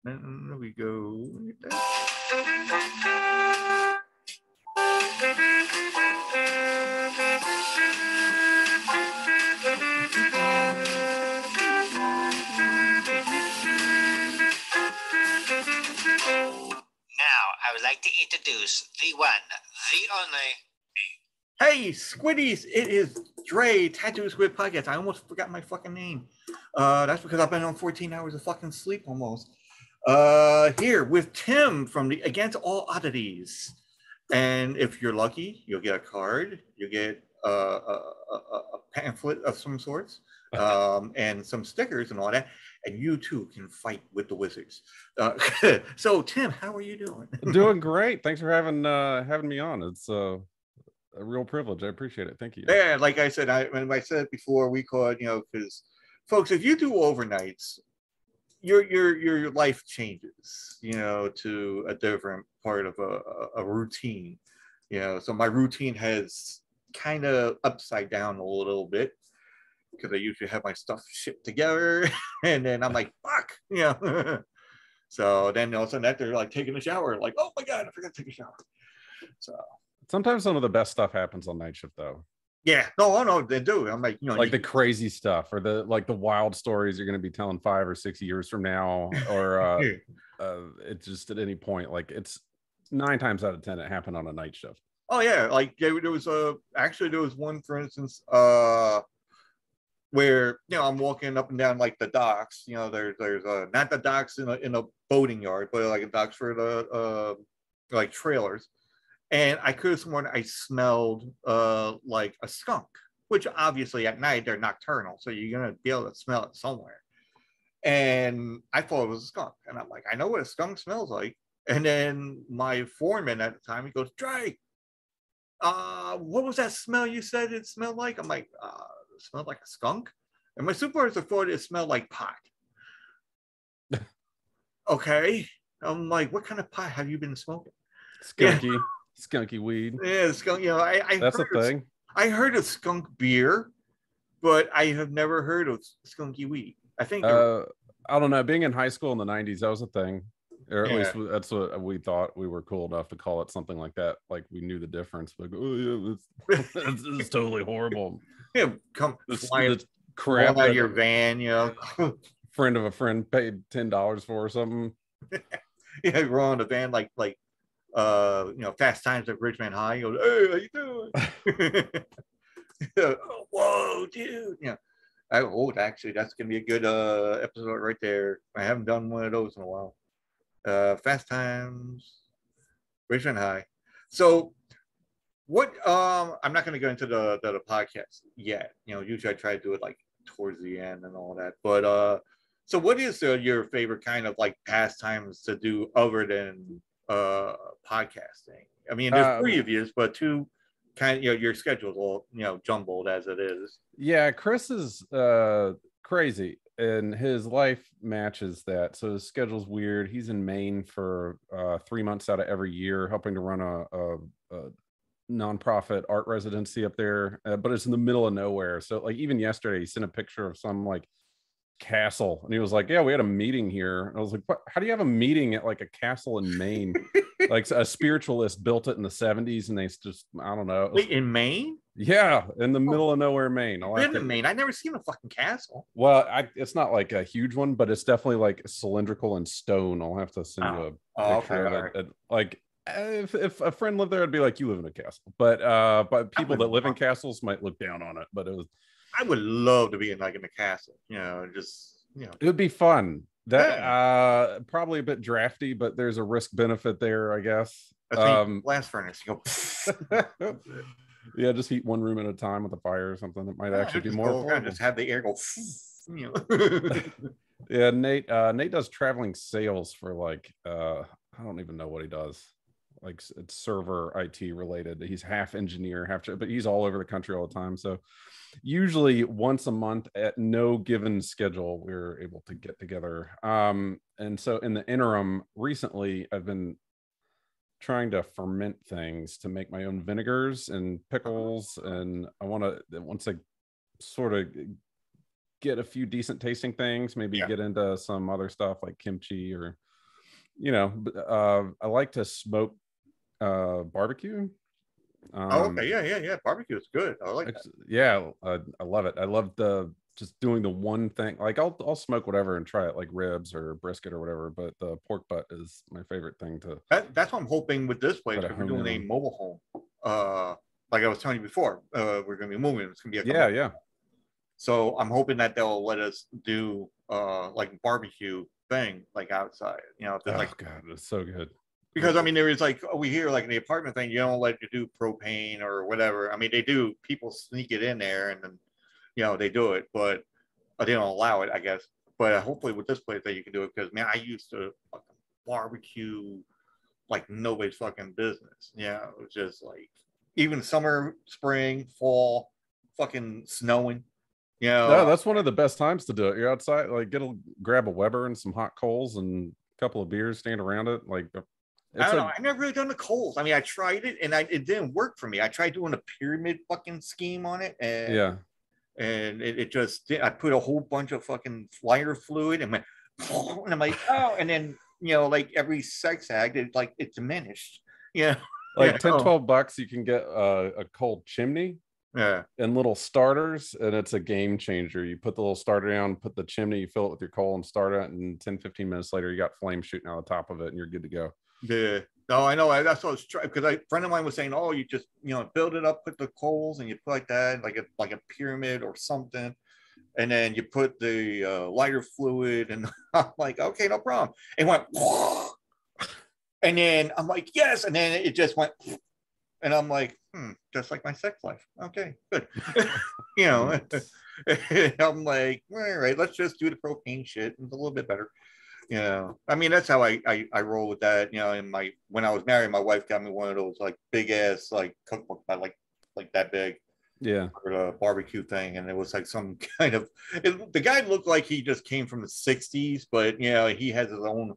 And there we go. I would like to introduce the one, the only. Hey, Squiddies! It is Dre, Tattoo Squid Podcast. I almost forgot my fucking name. That's because I've been on 14 hours of fucking sleep almost. Here with Tim from the Against All Oddities. And if you're lucky, you'll get a card. You'll get a pamphlet of some sorts, and some stickers and all that. And you too can fight with the wizards. So, Tim, how are you doing? Doing great. Thanks for having me on. It's a real privilege. I appreciate it. Thank you. Yeah, like I said, I said it before, we call it, because folks, if you do overnights, your life changes, to a different part of a routine. So my routine has kind of upside down a little bit because I usually have my stuff shipped together and then I'm like, fuck, So then all of a sudden after like taking a shower, like, oh my God, I forgot to take a shower. So sometimes some of the best stuff happens on night shift though. Yeah, no, they do. I'm like, like the crazy stuff or the wild stories you're going to be telling 5 or 6 years from now, or it's just at any point, like it's 9 times out of 10 it happened on a night shift. Oh yeah, like there was one, for instance, where I'm walking up and down like the docks. There's not the docks in a boating yard, but like a docks for the like trailers. And I could have sworn I smelled like a skunk, which obviously at night they're nocturnal, so you're gonna be able to smell it somewhere. And I thought it was a skunk, and I'm like, I know what a skunk smells like. And then my foreman at the time, he goes, Dre, what was that smell you said it smelled like? I'm like, it smelled like a skunk. And my supervisor thought it smelled like pot. Okay. I'm like, what kind of pot have you been smoking? Skunky. Yeah. Skunky weed. Yeah, skunk. I that's a thing. I heard of skunk beer, but I have never heard of skunky weed. I think. I don't know. Being in high school in the 90s, that was a thing, or at least that's what we thought. We were cool enough to call it something like that. Like we knew the difference. Like, oh yeah, it's totally horrible. Yeah, come the crap out of your van. Friend of a friend paid $10 for or something. Yeah, we're on the van like. Fast Times at Ridgemont High. He goes, hey, how you doing? Whoa, dude. Actually, that's gonna be a good episode right there. I haven't done one of those in a while. Fast Times, Ridgemont High. So what I'm not gonna go into the podcast yet. Usually I try to do it like towards the end and all that. But so what is your favorite kind of like pastimes to do other than podcasting? I mean, there's 3 of you, but 2 kind of, your schedule's all jumbled as it is. Yeah, Chris is crazy and his life matches that, so his schedule's weird. He's in Maine for 3 months out of every year helping to run a nonprofit art residency up there, but it's in the middle of nowhere. So like even yesterday he sent a picture of some like castle and he was like, yeah, we had a meeting here. And I was like, what? How do you have a meeting at like a castle in Maine? Like a spiritualist built it in the 70s and they just, I don't know. Wait, in Maine? Yeah, in the middle of nowhere, Maine. Been in Maine. I've never seen a fucking castle. Well, it's not like a huge one, but it's definitely like cylindrical and stone. I'll have to send you a picture of it. Like if a friend lived there, I'd be like, you live in a castle. But people that live in castles might look down on it. But it was. I would love to be in a castle. It would be fun. That probably a bit drafty, but there's a risk benefit there, I guess. Blast furnace. Yeah, just heat one room at a time with a fire or something. That might actually be more affordable. Just have the air go. Yeah, Nate does traveling sales for like I don't even know what he does. Like it's server IT related. He's half engineer, but he's all over the country all the time. So usually once a month at no given schedule, we're able to get together. And so in the interim, recently I've been trying to ferment things to make my own vinegars and pickles. And I want to, once I sort of get a few decent tasting things, maybe get into some other stuff like kimchi or I like to smoke barbecue. Okay, yeah. Barbecue is good. I like that. Yeah, I love it. I love the just doing the one thing. Like I'll smoke whatever and try it, like ribs or brisket or whatever. But the pork butt is my favorite thing to That's what I'm hoping with this place, try to because we're hone doing in a on. mobile home. Like I was telling you before, we're going to be moving. It's going to be like Yeah, yeah. so I'm hoping that they'll let us do like barbecue thing like outside. If there's Oh like, God, it's so good. because I mean there is like we hear like in the apartment thing, you don't let you do propane or whatever. I mean they do. People sneak it in there and then they do it, but they don't allow it, I guess. But hopefully with this place that you can do it, because man, I used to fucking barbecue like nobody's fucking business. Yeah, it was just like even summer, spring, fall, fucking snowing. No, that's one of the best times to do it. You're outside, like grab a Weber and some hot coals and a couple of beers, stand around it. Like I don't know. I've never really done the coals. I mean, I tried it and it didn't work for me. I tried doing a pyramid fucking scheme on it, and yeah. And it just did. I put a whole bunch of fucking lighter fluid and went, and I'm like, oh, and then like every sex act, it diminished. Yeah, Like 10-12 bucks, you can get a cold chimney yeah, and little starters, and it's a game changer. You put the little starter down, put the chimney, you fill it with your coal and start it, and 10-15 minutes later you got flames shooting out the top of it and you're good to go. yeah. No, I know. That's what I was trying, because a friend of mine was saying, oh, you just build it up, put the coals, and you put like that, like a pyramid or something, and then you put the lighter fluid, and I'm like, okay, no problem. It went, and then I'm like, yes, and then it just went. And I'm like, just like my sex life. Okay, good. I'm like, all right, let's just do the propane shit. It's a little bit better. I mean, that's how I roll with that. When I was married, my wife got me one of those like big ass like cookbook, like that big. Yeah. For the barbecue thing, and it was like some kind of. The guy looked like he just came from the '60s, but he has his own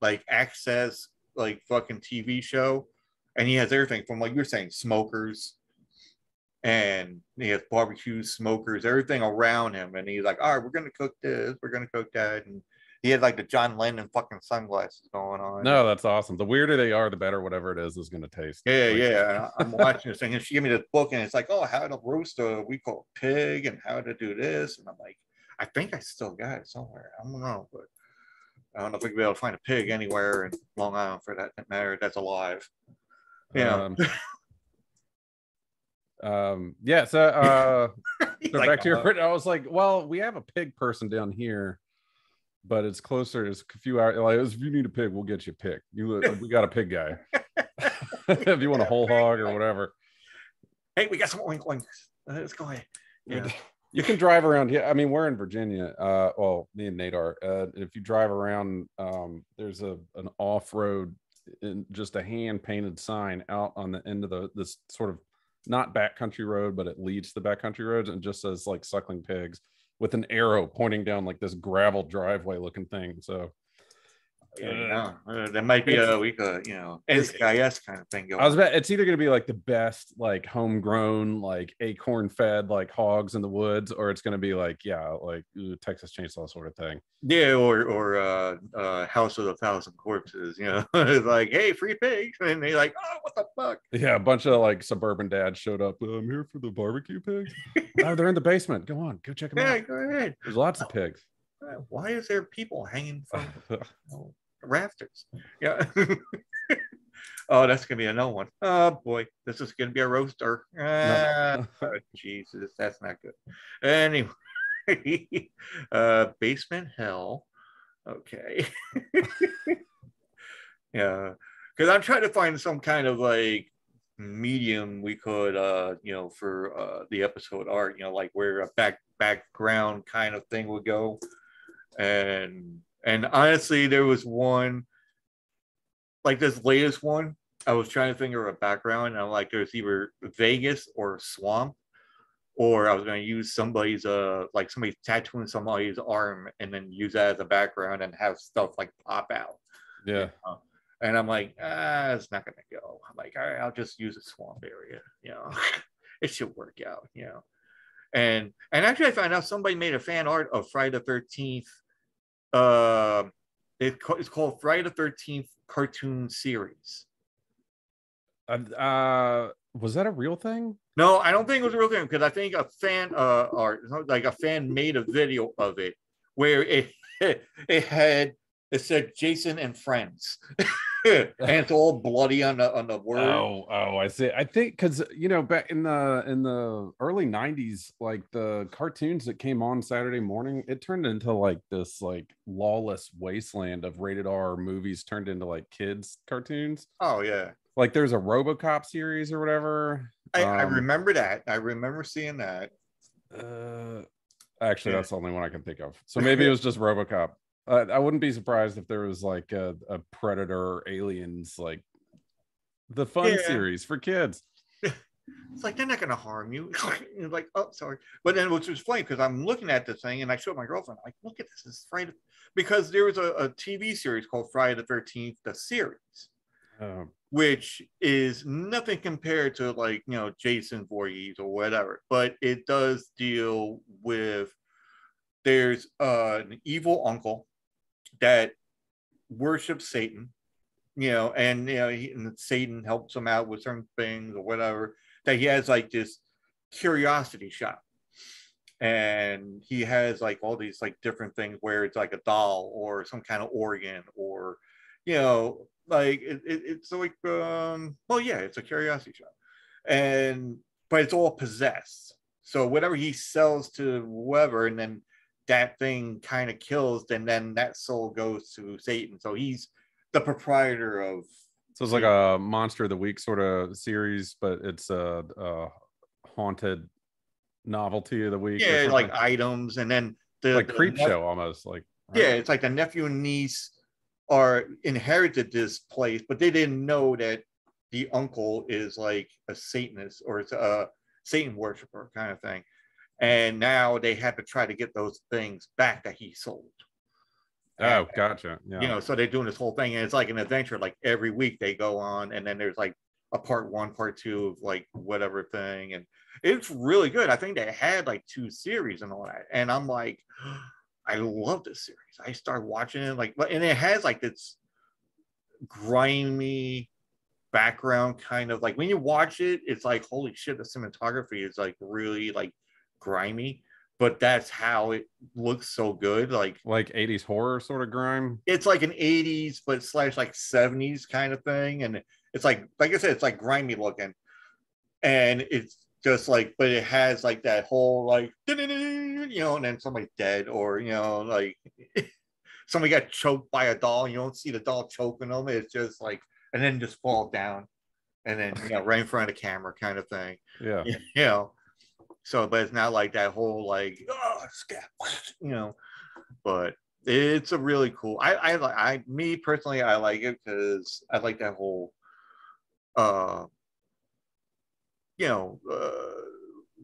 like access like fucking TV show, and he has everything from, like you're saying, smokers, and he has barbecue smokers, everything around him, and he's like, all right, we're gonna cook this, we're gonna cook that, and he had like the John Lennon fucking sunglasses going on. No, that's awesome. The weirder they are, the better whatever it is going to taste. Yeah, yeah. I'm watching this thing, and she gave me this book, and it's like, oh, how to roast a we call pig, and how to do this, and I'm like, I think I still got it somewhere. I don't know, but I don't know if we can be able to find a pig anywhere in Long Island, for that matter, that's alive. Yeah. Yeah. So Like, back to your I was like, well, we have a pig person down here, but it's closer. It's a few hours. Like, if you need a pig, we'll get you a pig. We got a pig guy. If you want a whole hog or whatever. Hey, we got some oink. Let's go ahead. Yeah. You can drive around. Yeah, I mean, we're in Virginia. Well, me and Nate are. If you drive around, there's an off-road, just a hand-painted sign out on the end of this sort of not backcountry road, but it leads to the backcountry roads, and just says like suckling pigs with an arrow pointing down like this gravel driveway looking thing. So there might be a NCIS kind of thing going. It's either going to be like the best like homegrown like acorn fed like hogs in the woods, or it's going to be like Texas Chainsaw sort of thing. Yeah, or House of a Thousand Corpses. It's like, hey, free pigs, and they're like, oh, what the fuck? Yeah, a bunch of like suburban dads showed up. I'm here for the barbecue pigs. Oh, they're in the basement. Go on, go check them out. Yeah, go ahead. There's lots of pigs. Why is there people hanging from rafters? Yeah. Oh, that's gonna be a no one. Oh boy, this is gonna be a roaster. Oh, Jesus, that's not good. Anyway, basement hell. Okay. Yeah, because I'm trying to find some kind of like medium we could for the episode art, like where a background kind of thing would go. And honestly, there was one like this latest one. I was trying to think of a background, and I'm like, there's either Vegas or swamp, or I was going to use somebody's like somebody's tattooing somebody's arm, and then use that as a background and have stuff like pop out. Yeah. And I'm like, it's not gonna go. I'm like, all right, I'll just use a swamp area. It should work out. And actually, I found out somebody made a fan art of Friday the 13th Uh, it's called Friday the 13th cartoon series. Was that a real thing? No, I don't think it was a real thing because I think a fan, or like a fan made a video of it where it said Jason and Friends, and it's all bloody on the word. Oh, I see. I think because back in the early '90s, like the cartoons that came on Saturday morning, it turned into like this like lawless wasteland of rated R movies turned into like kids cartoons. Oh yeah, Like there's a RoboCop series or whatever. I remember that. I remember seeing that. Actually, that's the only one I can think of. So maybe it was just RoboCop. I wouldn't be surprised if there was like a Predator or Aliens, like the fun series for kids. It's like they're not going to harm you. You're like, oh, sorry. But then, which was funny because I'm looking at this thing and I showed my girlfriend, like, look at this. This is Friday, because there was a TV series called Friday the 13th, the series, which is nothing compared to like Jason Voorhees or whatever. But it does deal with there's an evil uncle that worships Satan, and and Satan helps him out with certain things or whatever. That he has like this curiosity shop, and he has like all these like different things where it's like a doll or some kind of organ or like it's like well yeah, it's a curiosity shop, but it's all possessed. So whatever he sells to whoever, and then that thing kind of kills, then that soul goes to Satan. So he's the proprietor of. So it's like a Monster of the Week sort of series, but it's a haunted novelty of the week. Yeah, like items, and then like Creep Show almost like. Right? Yeah, it's like the nephew and niece are inherited this place, but they didn't know that the uncle is like a Satanist or it's a Satan worshiper kind of thing. And now they have to try to get those things back that he sold. Oh, gotcha. Yeah. So they're doing this whole thing, and it's like an adventure. Like every week they go on, and then there's like a part 1, part 2 of like whatever thing, and it's really good. I think they had like 2 series and all that, and I'm like, I love this series. I start watching it and it has like this grimy background, kind of like when you watch it, it's like holy shit, the cinematography is like really like grimy, but that's how it looks so good, like 80s horror sort of grime. It's like an 80s but / like 70s kind of thing, and it's like I said, it's like grimy looking, and it's just like, but it has like that whole like and then somebody's dead, or like somebody got choked by a doll. You don't see the doll choking them, it's just like, and then just fall down, and then right in front of the camera kind of thing. Yeah. So, but it's not like that whole like but it's a really cool. Me personally, I like it because I like that whole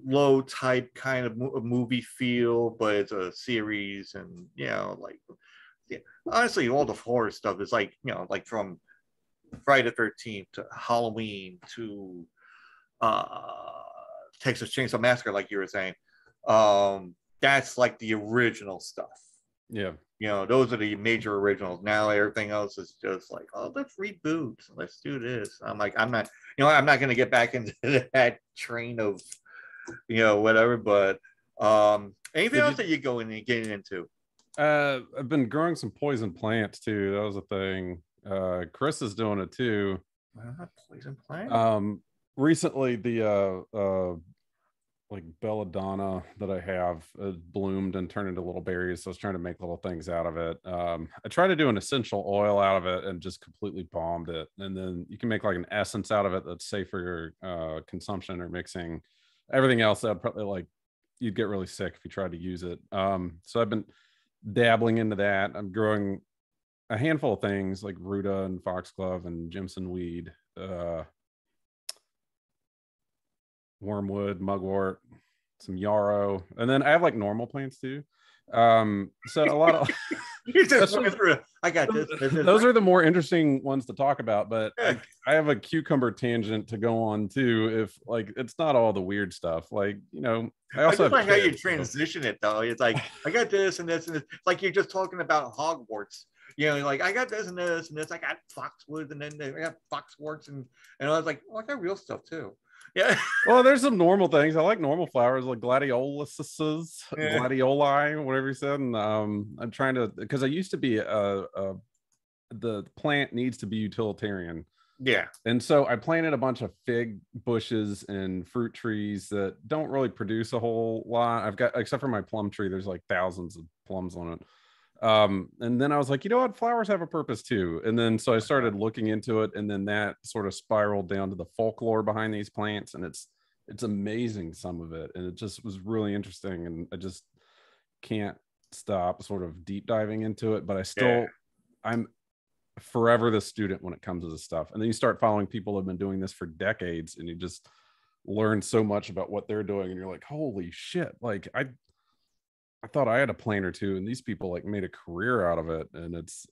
low type kind of movie feel, but it's a series, and honestly, all the horror stuff is like like from Friday the 13th to Halloween to Texas Chainsaw Massacre, like you were saying. That's like the original stuff. Yeah. Those are the major originals. Now everything else is just like, oh, let's reboot. Let's do this. I'm like, I'm not going to get back into that train of, whatever. But anything else that you go in and get into? I've been growing some poison plants too. That was a thing. Chris is doing it too. Poison plant. Recently the like belladonna that I have bloomed and turned into little berries. So I was trying to make little things out of it. I tried to do an essential oil out of it and just completely bombed it. And then you can make like an essence out of it that's safe for your consumption or mixing. Everything else that probably like you'd get really sick if you tried to use it. So I've been dabbling into that. I'm growing a handful of things like ruta and foxglove and Jimson weed, wormwood, mugwort, some yarrow, and then I have like normal plants too. So a lot of You're just looking through. I got this. Those are the more interesting ones to talk about, but I have a cucumber tangent to go on too. If like it's not all the weird stuff, like I also just like how you kids, transition it though. It's like I got this and this and this. It's like you're just talking about Hogwarts. Like I got this and this and this. I got Foxwoods and then I got Foxworts and I was like, oh, I got real stuff too. Yeah. Well, there's some normal things. I like normal flowers like gladioluses, gladioli, whatever you said. And I'm trying to, because I used to be the plant needs to be utilitarian. Yeah. And so I planted a bunch of fig bushes and fruit trees that don't really produce a whole lot. I've got, except for my plum tree, there's like thousands of plums on it. And then I was like, you know what, flowers have a purpose too. And then so I started looking into it, and then that sort of spiraled down to the folklore behind these plants, and it's amazing, some of it, and it just was really interesting, and I just can't stop sort of deep diving into it. But I'm forever the student when it comes to this stuff. And then you start following people who have been doing this for decades, and you just learn so much about what they're doing, and you're like, holy shit, like I thought I had a plant or two, and these people like made a career out of it, and it's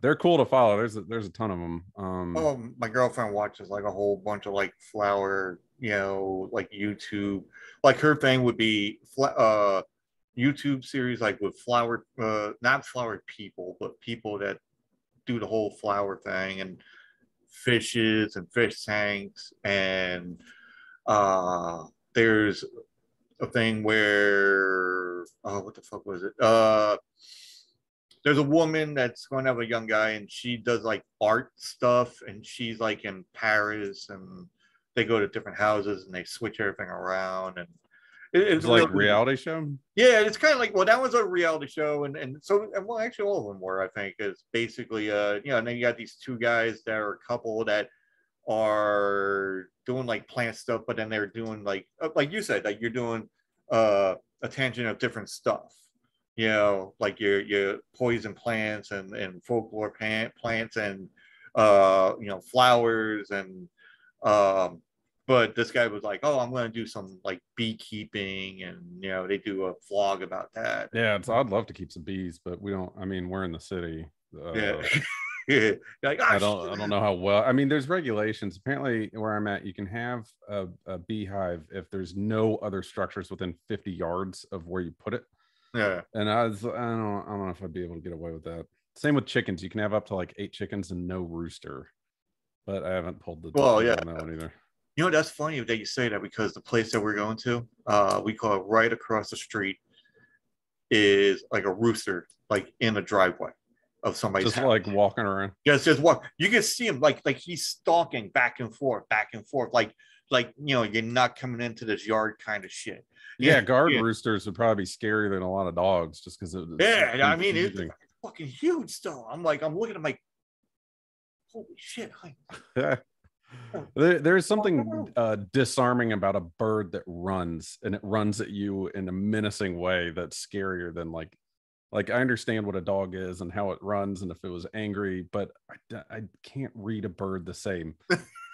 they're cool to follow. There's a ton of them. My girlfriend watches like a whole bunch of like flower, like YouTube. Like her thing would be YouTube series like with flower, not flower people, but people that do the whole flower thing, and fishes and fish tanks, and there's a thing where what the fuck was it? There's a woman that's going to have a young guy, and she does like art stuff, and she's like in Paris, and they go to different houses and they switch everything around, and it's like a reality show. Yeah, it's kind of like, well, that was a reality show, and well, actually all of them were, I think. Is basically and then you got these two guys that are a couple that are doing like plant stuff, but then they're doing like you said, like you're doing a tangent of different stuff, like your poison plants and folklore plants and flowers, and but this guy was like, oh, I'm going to do some like beekeeping, and they do a vlog about that. Yeah, I'd love to keep some bees, but we don't. I mean, we're in the city. Yeah. Yeah. Like, I don't know how well. I mean, there's regulations. Apparently, where I'm at, you can have a beehive if there's no other structures within 50 yards of where you put it. Yeah. And I don't know if I'd be able to get away with that. Same with chickens. You can have up to like 8 chickens and no rooster. But I haven't pulled the on that one either. That's funny that you say that, because the place that we're going to, we call it right across the street, is like a rooster, like in a driveway of somebody's just house. Like walking around. Yes, just walk. You can see him like he's stalking back and forth, like you're not coming into this yard kind of shit. Yeah, guard roosters would probably be scarier than a lot of dogs, just because I mean, it's fucking huge still. I'm looking at holy shit. There's something disarming about a bird that runs, and it runs at you in a menacing way that's scarier than like I understand what a dog is and how it runs, and if it was angry, but I can't read a bird the same.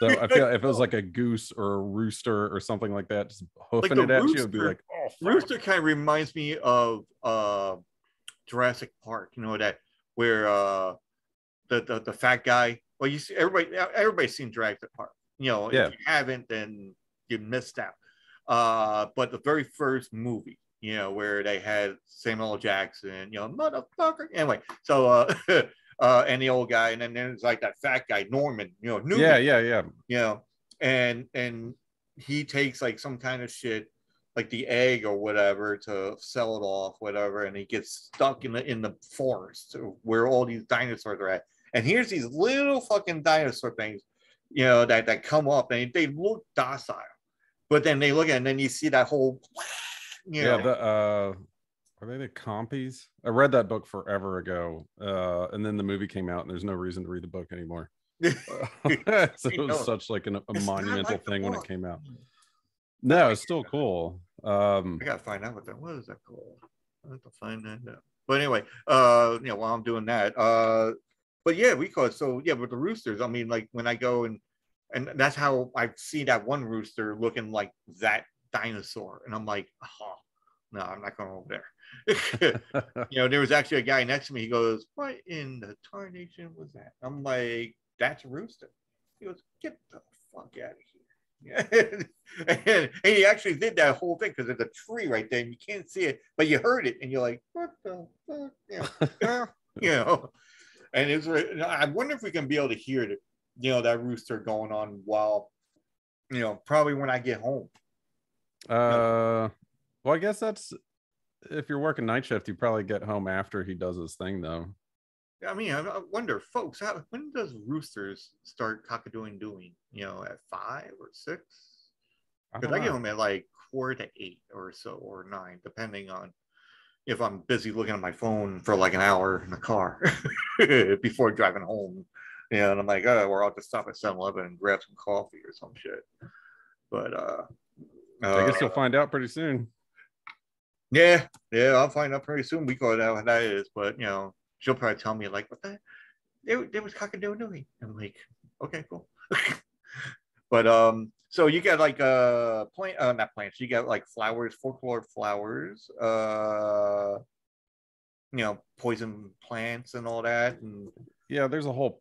So I feel if it was like a goose or a rooster or something like that, just hoofing like it at you, it'd be like, oh, fuck. Rooster kind of reminds me of Jurassic Park, that where the fat guy. Well, you see, everybody's seen Jurassic Park. If you haven't, then you missed out. But the very first movie, where they had Samuel L. Jackson, motherfucker. Anyway, so and the old guy, and then there's like that fat guy, Norman, Newman, yeah. And he takes like some kind of shit, like the egg or whatever, to sell it off, whatever, and he gets stuck in the forest where all these dinosaurs are at. And here's these little fucking dinosaur things, that come up, and they look docile, but then they look at it, and then you see that whole, are they the compies? I read that book forever ago, and then the movie came out, and there's no reason to read the book anymore. So it was such like a monumental thing when it came out. No, it's still cool. I gotta find out what is that called? I have to find that out. But anyway, while I'm doing that, but yeah, we call it. So yeah, with the roosters, I mean, like when I go and that's how I see that one rooster looking like that dinosaur, and I'm like, oh no, I'm not going over there. There was actually a guy next to me. He goes, "What in the tarnation was that?" I'm like, "That's a rooster." He goes, "Get the fuck out of here." and he actually did that whole thing because there's a tree right there and you can't see it, but you heard it and you're like, "What the fuck?" And it's. I wonder if we can be able to hear it, that rooster going on while, probably when I get home. Well, I guess that's if you're working night shift, you probably get home after he does his thing, though. I mean, I wonder, folks, when does roosters start cock-a-doing doing? At 5 or 6? Because I get home at like 4 to 8 or so, or 9, depending on if I'm busy looking at my phone for like an hour in the car before driving home. And I'm like, oh, we're out to stop at 7-Eleven and grab some coffee or some shit. But I guess you'll find out pretty soon. Yeah, I'll find out pretty soon. We call it out what that is, but she'll probably tell me like, what the? There was cock-a-doodle-doo. I'm like, okay, cool. But so you got like not plants. You got like flowers, folklore flowers, poison plants and all that. And yeah, there's a whole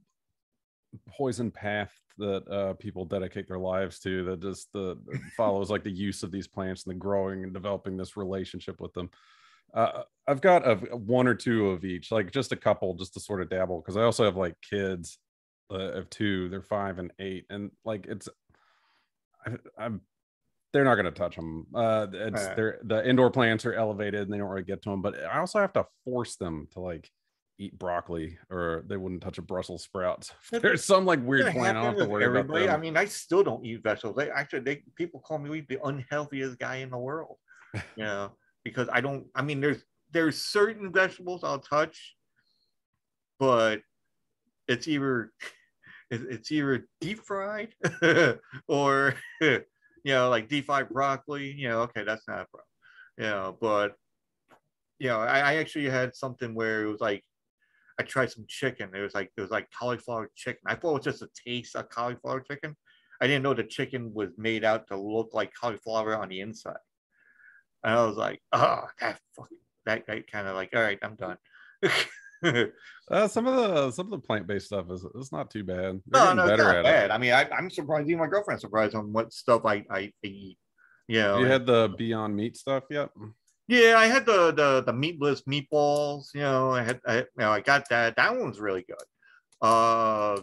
poison path that people dedicate their lives to that just follows like the use of these plants and the growing and developing this relationship with them. I've got one or two of each, like just a couple, just to sort of dabble, because I also have like kids of 2. They're 5 and 8, and like they're not going to touch them. The indoor plants are elevated and they don't really get to them, but I also have to force them to like eat broccoli or they wouldn't touch a Brussels sprouts. There's some like weird plant. I don't have to worry about them. I mean, I still don't eat vegetables. People call me the unhealthiest guy in the world. Because I don't. I mean, there's certain vegetables I'll touch, but it's either deep fried or like deep fried broccoli. Okay, that's not a problem. But I actually had something where it was like I tried some chicken. It was like cauliflower chicken. I thought it was just a taste of cauliflower chicken. I didn't know the chicken was made out to look like cauliflower on the inside. And I was like, oh, that kind of like, all right, I'm done. Some of the plant-based stuff is not too bad. No, it's not bad. I mean, I'm surprised. Even my girlfriend's surprised on what stuff I eat. You had the Beyond Meat stuff yet? Yeah, I had the meatless meatballs. I got that. That one's really good. I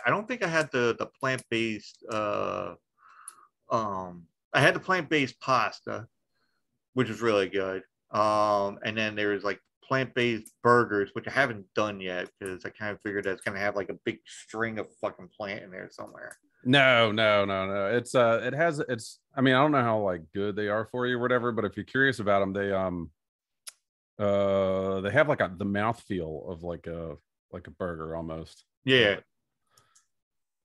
don't think I had the plant-based. I had the plant-based pasta, which is really good. And then there's like plant-based burgers, which I haven't done yet because I kind of figured that's gonna have like a big string of fucking plant in there somewhere. No. It's I mean, I don't know how like good they are for you or whatever, but if you're curious about them, they have like the mouthfeel of like a burger almost. Yeah.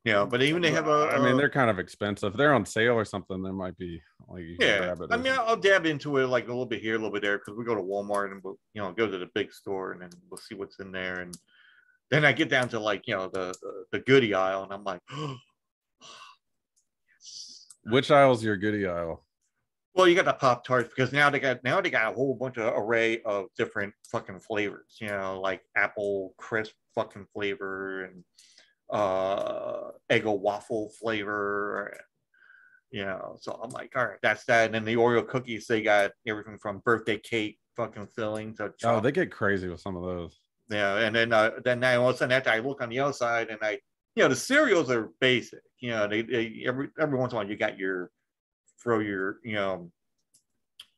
But even they have I mean, they're kind of expensive. If they're on sale or something, there might be like you can grab it. I mean, I'll dab into it like a little bit here, a little bit there, because we go to Walmart and we'll go to the big store and then we'll see what's in there. And then I get down to like the goodie aisle and I'm like, oh, yes. Which aisle is your goodie aisle? Well, you got the Pop-Tarts because now they got a whole bunch of array of different fucking flavors. Like apple crisp fucking flavor and Eggo waffle flavor. So I'm like, all right, that's that. And then the Oreo cookies, they got everything from birthday cake fucking fillings. Oh, they get crazy with some of those. Yeah, and then all of a sudden after I look on the outside and the cereals are basic. They every once in a while you got your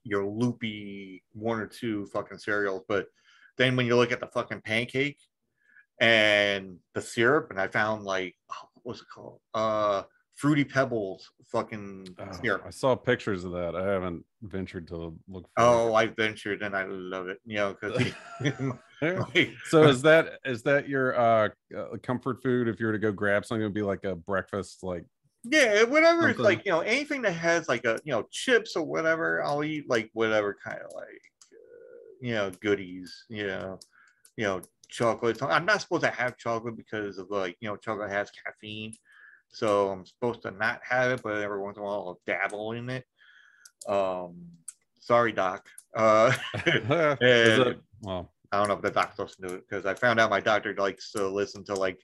loopy 1 or 2 fucking cereals, but then when you look at the fucking pancake and the syrup, and I found like what's it called? Fruity Pebbles fucking syrup. I saw pictures of that. I haven't ventured to look for it. I ventured and I love it. Because so is that your comfort food if you were to go grab something? It would be like a breakfast, like whatever. Something. It's like anything that has like a chips or whatever. I'll eat like whatever kind of like goodies. Chocolate. I'm not supposed to have chocolate because of like chocolate has caffeine, so I'm supposed to not have it. But every once in a while I'll dabble in it. Sorry, Doc. Is And it? Well, I don't know if the doc listens to it because I found out my doctor likes to listen to like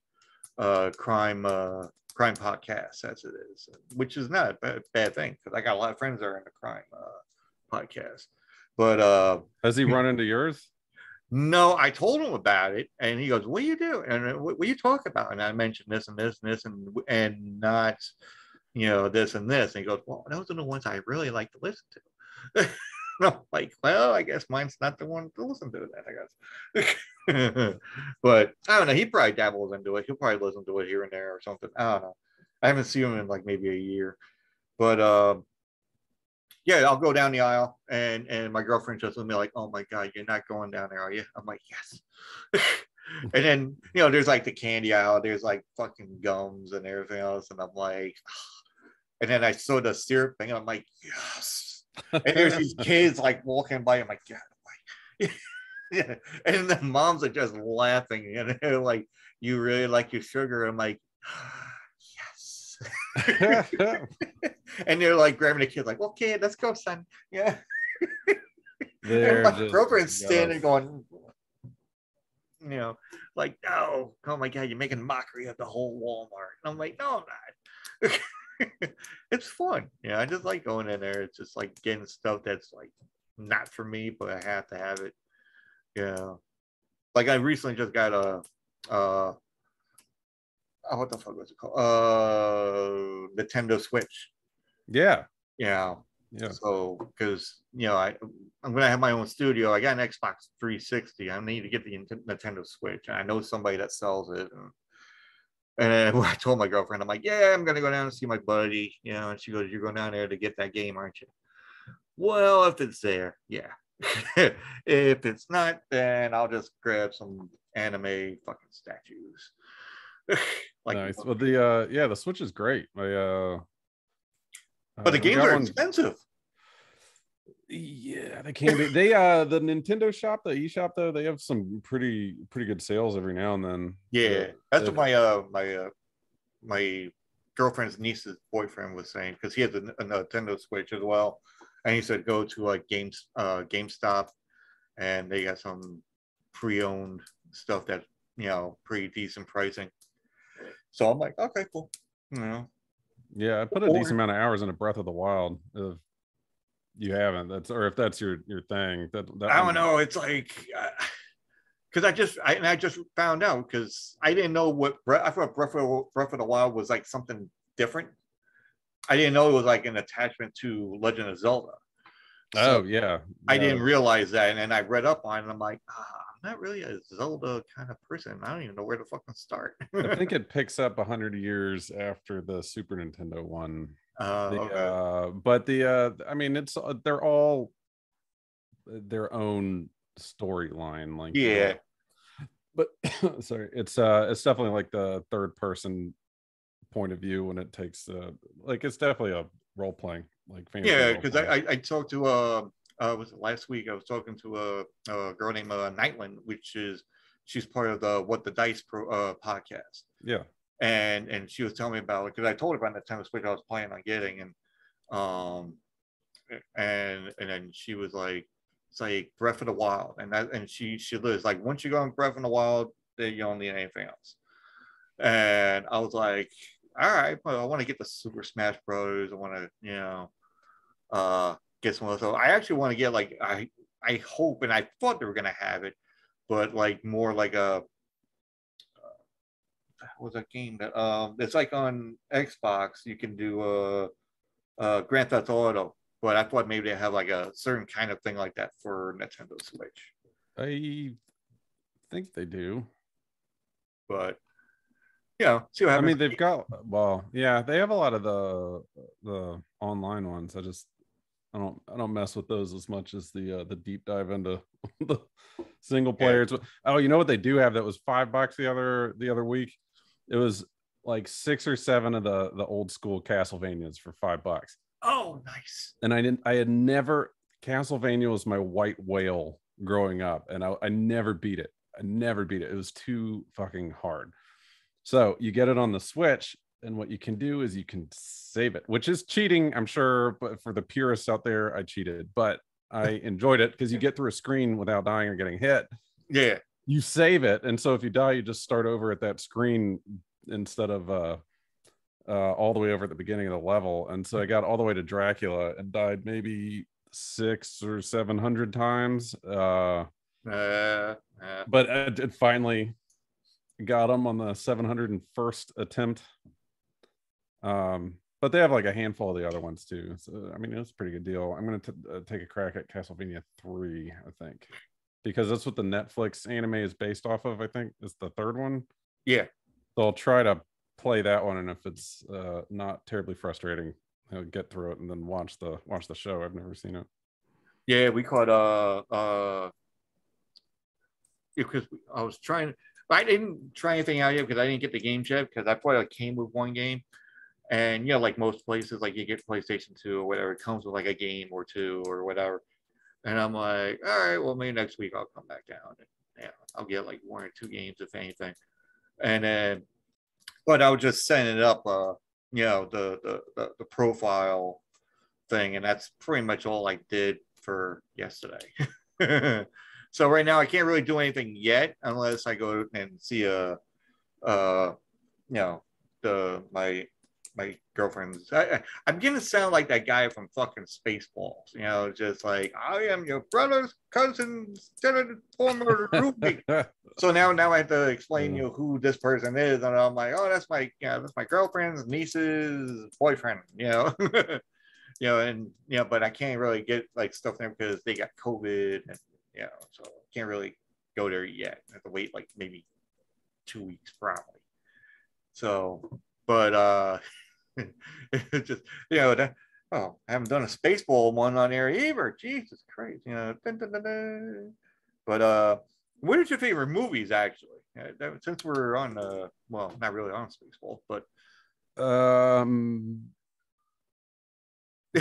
crime podcasts as it is, which is not a bad thing because I got a lot of friends that are into crime podcasts. But has he run into yours? no, I told him about it, and he goes, "What do you do? And what you talk about?" And I mentioned this and this and this and not, this and this. And he goes, "Well, those are the ones I really like to listen to." And I'm like, "Well, I guess mine's not the one to listen to then, I guess." But I don't know. He probably dabbles into it. He'll probably listen to it here and there or something. I don't know. I haven't seen him in like maybe a year, but yeah, I'll go down the aisle, and my girlfriend just looked at me like, "Oh my god, you're not going down there, are you?" I'm like, "Yes." And then there's like the candy aisle, there's like fucking gums and everything else, and I'm like, and then I saw the syrup thing, and I'm like, "Yes." And there's these kids like walking by, I'm like, "God," I'm like, yeah. And the moms are just laughing, and they're like, "You really like your sugar?" I'm like, "Yes." And they're like grabbing the kid, like, "Okay, let's go, son." Yeah. And They're my just girlfriend's standing going, like, "No, oh my god, you're making mockery of the whole Walmart." And I'm like, "No, I'm not." It's fun. Yeah, I just like going in there. It's just like getting stuff that's like not for me, but I have to have it. Yeah. Like I recently just got a what the fuck was it called? Nintendo Switch. yeah. Yeah. Yeah. So, because I'm gonna have my own studio. I got an Xbox 360. I need to get the Nintendo Switch. And I know somebody that sells it. And I told my girlfriend, I'm like, "Yeah, I'm gonna go down and see my buddy." And she goes, "You're going down there to get that game, aren't you?" Well, if it's there, yeah. If it's not, then I'll just grab some anime fucking statues. Like, Nice. Well, the Switch is great. but the We games got are one. expensive. Yeah, they can be. They the Nintendo shop, the eShop though, they have some pretty good sales every now and then. Yeah, that's what my girlfriend's niece's boyfriend was saying, because he has a Nintendo Switch as well, and he said go to like GameStop, and they got some pre-owned stuff that's pretty decent pricing. So I'm like, okay, cool. Yeah, I put a decent amount of hours into Breath of the Wild. If you haven't, or if that's your thing, that I don't know. It's like because I just found out, because I didn't know I thought Breath of the Wild was like something different. I didn't know it was like an attachment to Legend of Zelda. So oh yeah, I didn't realize that, and then I read up on it, and I'm like, I'm not really a Zelda kind of person. I don't even know where to fucking start. I think it picks up 100 years after the Super Nintendo one. Okay. But I mean, they're all their own storyline, like Yeah. But sorry, it's definitely like the third person point of view when it takes like it's definitely a role playing, like fantasy. Yeah, because I talked to was it last week? I was talking to a girl named Nightland, she's part of the What the Dice podcast. Yeah. And she was telling me about it, because I told her about the Nintendo Switch I was planning on getting, and then she was like, it's like Breath of the Wild, and she lives like, once you go in Breath of the Wild, then you don't need anything else. And I was like, all right, well, I want to get the Super Smash Bros. I want to get some of those. I actually want to get like I hope, and I thought they were gonna have it, but like more like a what's that game that it's like on Xbox, you can do Grand Theft Auto, but I thought maybe they have like a certain kind of thing like that for Nintendo Switch. I think they do, but see what happens. I mean, they've got, well, yeah, they have a lot of the online ones. I don't mess with those as much as the deep dive into the single players. Yeah. Oh, you know what they do have that was $5 the other week? It was like 6 or 7 of the old school Castlevanias for $5. Oh, nice. And I had never, Castlevania was my white whale growing up, and I never beat it. It was too fucking hard. So you get it on the Switch, and what you can do is you can save it, which is cheating, I'm sure, but for the purists out there, I cheated. But I enjoyed it because you get through a screen without dying or getting hit. Yeah. You save it, and so if you die, you just start over at that screen instead of all the way over at the beginning of the level. And so I got all the way to Dracula and died maybe 600 or 700 times. But I did finally got him on the 701st attempt. But they have like a handful of the other ones too. So I mean, it's a pretty good deal. I'm gonna take a crack at Castlevania 3, I think, because that's what the Netflix anime is based off of. I think is the third one. Yeah. So I'll try to play that one, and if it's not terribly frustrating, I'll get through it and then watch the show. I've never seen it. Yeah, we caught because I was trying. I didn't try anything out yet because I didn't get the game yet because I thought it came with one game. And like most places, like you get PlayStation 2 or whatever, it comes with like a game or two or whatever. And I'm like, all right, well, maybe next week I'll come back down and I'll get like 1 or 2 games if anything. And then, but I was just setting it up, the profile thing, and that's pretty much all I did for yesterday. So right now I can't really do anything yet unless I go and see my girlfriend's. I'm gonna sound like that guy from fucking Spaceballs, just like I am your brother's cousin's former roommate. So now I have to explain who this person is, and I'm like, oh, that's my girlfriend's niece's boyfriend, but I can't really get like stuff there because they got COVID, and so I can't really go there yet. I have to wait like maybe 2 weeks probably. So, but it's just I haven't done a Spaceball one on there either. Jesus Christ, But what is your favorite movies actually? Since we're on not really on Spaceball, but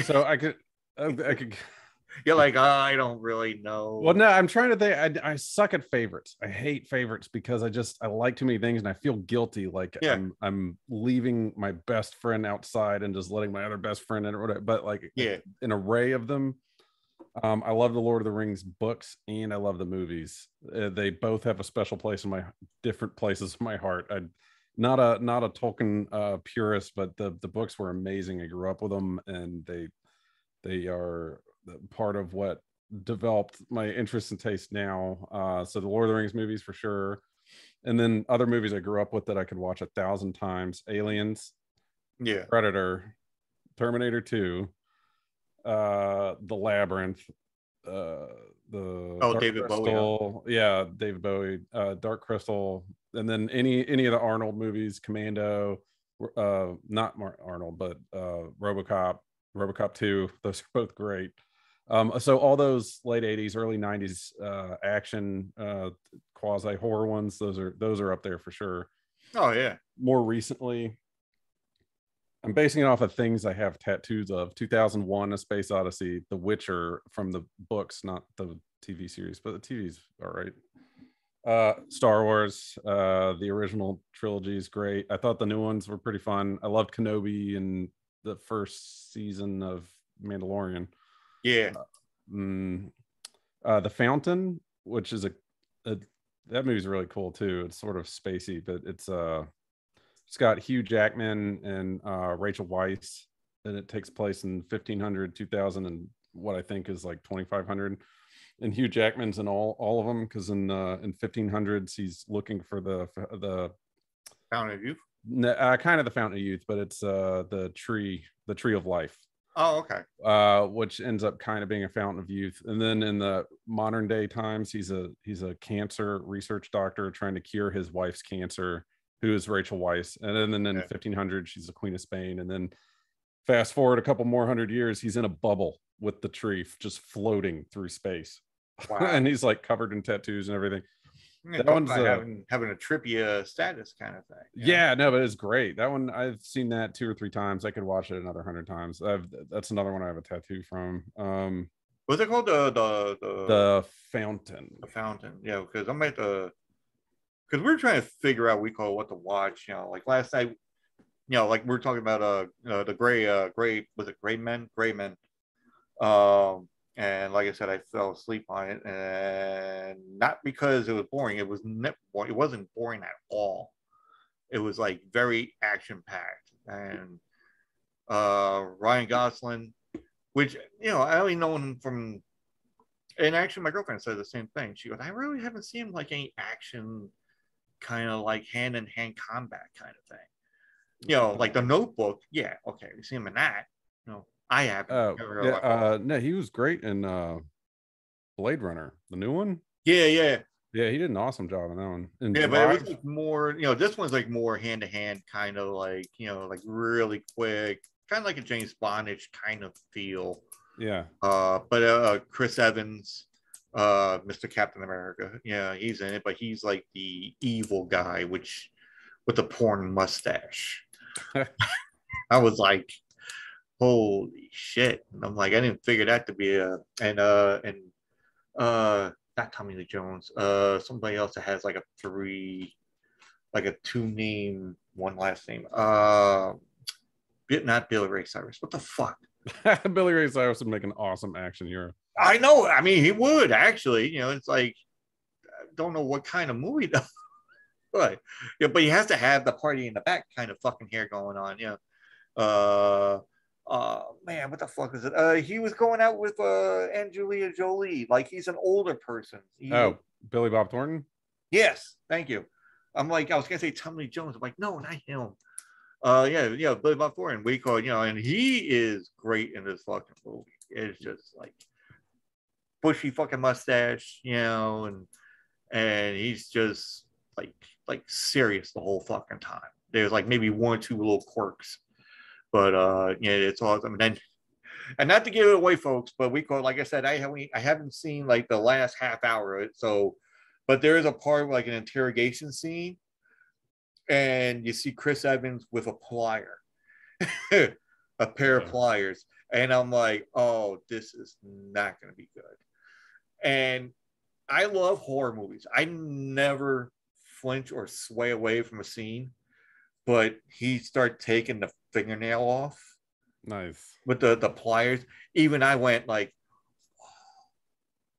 so I could you're like, I don't really know. Well, no, I'm trying to think. I suck at favorites. I hate favorites because I like too many things and I feel guilty. Like I'm leaving my best friend outside and just letting my other best friend in or whatever. But like an array of them. I love the Lord of the Rings books and I love the movies. They both have a special place in my different places in my heart. Not a Tolkien purist, but the books were amazing. I grew up with them, and they are part of what developed my interest and taste now. So the Lord of the Rings movies for sure, and then other movies I grew up with that I could watch 1,000 times: Aliens, Predator, Terminator 2, The Labyrinth, the David Crystal, Bowie, David Bowie, Dark Crystal, and then any of the Arnold movies, Commando, not Arnold, but RoboCop 2. Those are both great. So all those late 80s, early 90s action quasi horror ones, those are up there for sure. Oh yeah. More recently, I'm basing it off of things I have tattoos of: 2001: A Space Odyssey, The Witcher from the books, not the TV series, but the TV's all right. Star Wars, the original trilogy is great. I thought the new ones were pretty fun. I loved Kenobi and the first season of Mandalorian. Yeah. The Fountain, which is that movie's really cool too. It's sort of spacey, but it's got Hugh Jackman and Rachel Weisz, and it takes place in 1500, 2000, and what I think is like 2500. And Hugh Jackman's in all of them because in 1500s he's looking for the Fountain of Youth. Kind of the Fountain of Youth, but it's the tree of life. Oh, okay. Which ends up kind of being a fountain of youth. And then in the modern day times, he's a cancer research doctor trying to cure his wife's cancer, who is Rachel Weisz. And then in 1500, she's the Queen of Spain. And then fast forward a couple more 100 years, he's in a bubble with the tree just floating through space. Wow. And he's like covered in tattoos and everything. That one's having a trippy status kind of thing. Yeah, no, but it's great. That one, I've seen that 2 or 3 times. I could watch it another 100 times. That's another one I have a tattoo from. What's it called? The Fountain. The Fountain. Yeah, because because we were trying to figure out what to watch. Like last night, like we were talking about the Gray was it Gray Men? Gray Men. And like I said, I fell asleep on it, and not because it was boring. It was never boring. It wasn't boring at all. It was like very action packed, and Ryan Gosling, which I only know him from. And actually, my girlfriend said the same thing. She goes, "I really haven't seen like any action, kind of like hand in hand combat kind of thing. Like the Notebook. Yeah, okay, we see him in that. I haven't. Yeah, no, he was great in Blade Runner, the new one. Yeah. Yeah, he did an awesome job in that one. And Yeah, but it Drive, was like more, this one's like more hand to hand, kind of like, like really quick, kind of like a James Bondish kind of feel. yeah. But Chris Evans, Mr. Captain America, yeah, he's in it, but he's like the evil guy, which with the porn mustache. I was like, holy shit. And I'm like, I didn't figure that to be not Tommy Lee Jones, somebody else that has like a two name, one last name. Not Billy Ray Cyrus. What the fuck? Billy Ray Cyrus would make an awesome action hero. I know. I mean, he would actually. It's like I don't know what kind of movie though. But but he has to have the party in the back kind of fucking hair going on. Man, what the fuck is it? He was going out with Angelina Jolie. Like he's an older person. Billy Bob Thornton. Yes, thank you. I'm like, I was gonna say Tommy Lee Jones. I'm like, no, not him. Yeah, Billy Bob Thornton. We call and he is great in this fucking movie. It's just like bushy fucking mustache, and he's just like serious the whole fucking time. There's like maybe one or two little quirks, but it's awesome. And not to give it away, folks, but we call, like I said, I haven't seen like the last half hour of it. So, but there is a part like an interrogation scene, and you see Chris Evans with a plier, a pair of pliers, and I'm like, oh, this is not going to be good. And I love horror movies. I never flinch or sway away from a scene, but he started taking the fingernail off. Nice. With the pliers. Even I went like,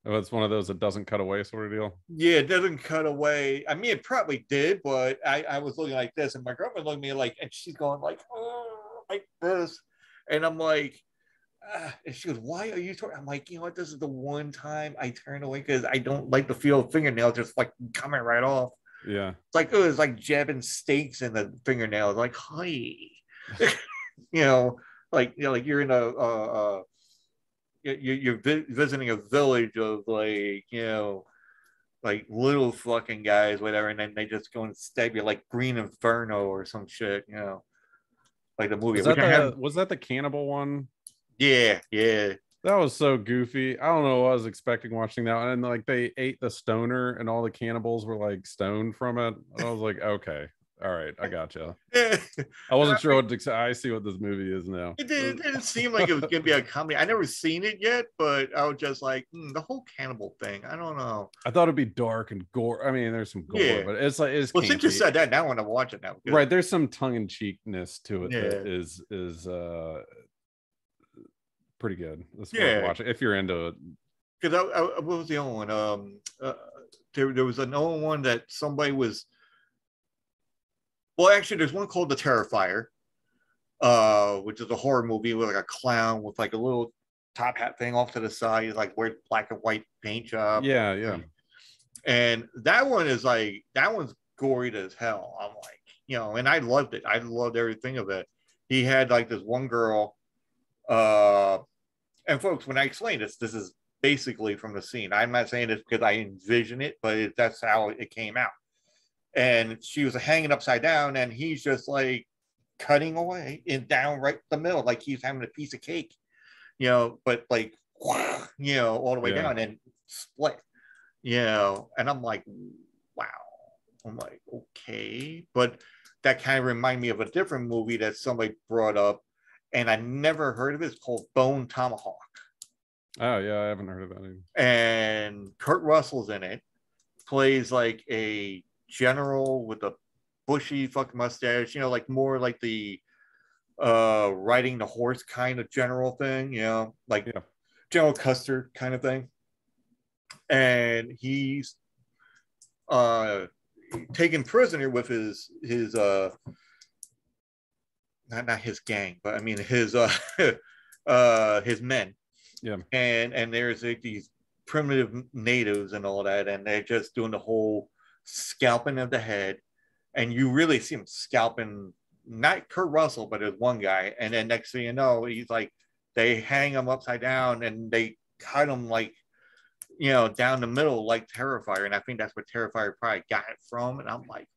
oh, it's one of those that doesn't cut away sort of deal. Yeah, it doesn't cut away. I mean, it probably did, but I was looking like this, and my girlfriend looked at me like, and she's going like, oh, like this. And I'm like, and she goes, why are you talking? I'm like, this is the one time I turn away because I don't like the feel of fingernail just like coming right off. Yeah. It's like jabbing steaks in the fingernails. Like, hi. Like you're in you're visiting a village of like like little fucking guys, whatever, and then they just go and stab you like Green Inferno or some shit, like the movie. Was that the cannibal one? Yeah. That was so goofy. I don't know what I was expecting watching that one. And like they ate the stoner and all the cannibals were like stoned from it. I was like, okay. All right, I gotcha. I wasn't sure what to, I see what this movie is now. It didn't seem like it was gonna be a comedy. I never seen it yet, but I was just like the whole cannibal thing. I don't know. I thought it'd be dark and gore. I mean, there's some gore, but it's like well, since you said that, now I want to watch it now. Right, there's some tongue-in-cheekness to it that is pretty good. Let's watch it if you're into it. Because what was the other one? There was another one that somebody was. Well, actually, there's one called The Terrifier, which is a horror movie with like a clown with like a little top hat thing off to the side. He's like wearing black and white paint job. Yeah. And that one's gory as hell. I'm like, and I loved it. I loved everything of it. He had like this one girl, and folks, when I explain this is basically from the scene. I'm not saying this because I envision it, but that's how it came out. And she was hanging upside down, and he's just like cutting away and down right the middle, like he's having a piece of cake, but like, all the way down and split, and I'm like, wow. I'm like, okay. But that kind of reminded me of a different movie that somebody brought up, and I never heard of it. It's called Bone Tomahawk. Oh, yeah, I haven't heard of that either. And Kurt Russell's in it, plays like a general with a bushy fucking mustache, like more like the riding the horse kind of general thing, General Custer kind of thing, and he's taken prisoner with his not his gang, but I mean his his men. Yeah. And there's like these primitive natives and all that, and they're just doing the whole scalping of the head, and you really see him scalping not Kurt Russell, but there's one guy, and then next thing you know, he's like they hang him upside down and they cut him like down the middle like Terrifier, and I think that's what Terrifier probably got it from, and I'm like,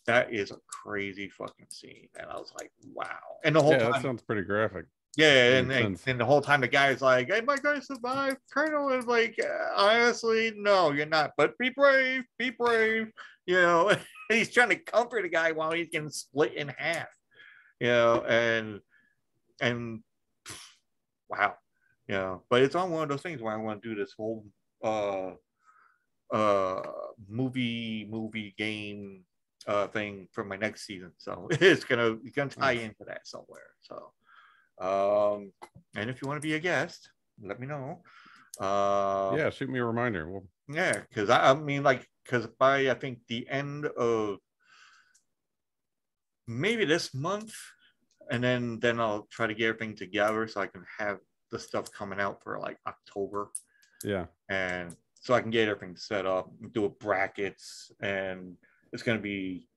that is a crazy fucking scene, and I was like, wow, and the whole time that sounds pretty graphic. yeah, and the whole time the guy's like, "Am I going to survive?" Colonel is like, "Honestly, no, you're not. But be brave, be brave." And he's trying to comfort the guy while he's getting split in half. And wow, But it's on one of those things where I want to do this whole movie game thing for my next season. So it's gonna tie into that somewhere. So. And if you want to be a guest, let me know. Shoot me a reminder. Because I mean, because by I think the end of maybe this month, and then I'll try to get everything together so I can have the stuff coming out for like October. Yeah. And so I can get everything set up, do brackets, and it's going to be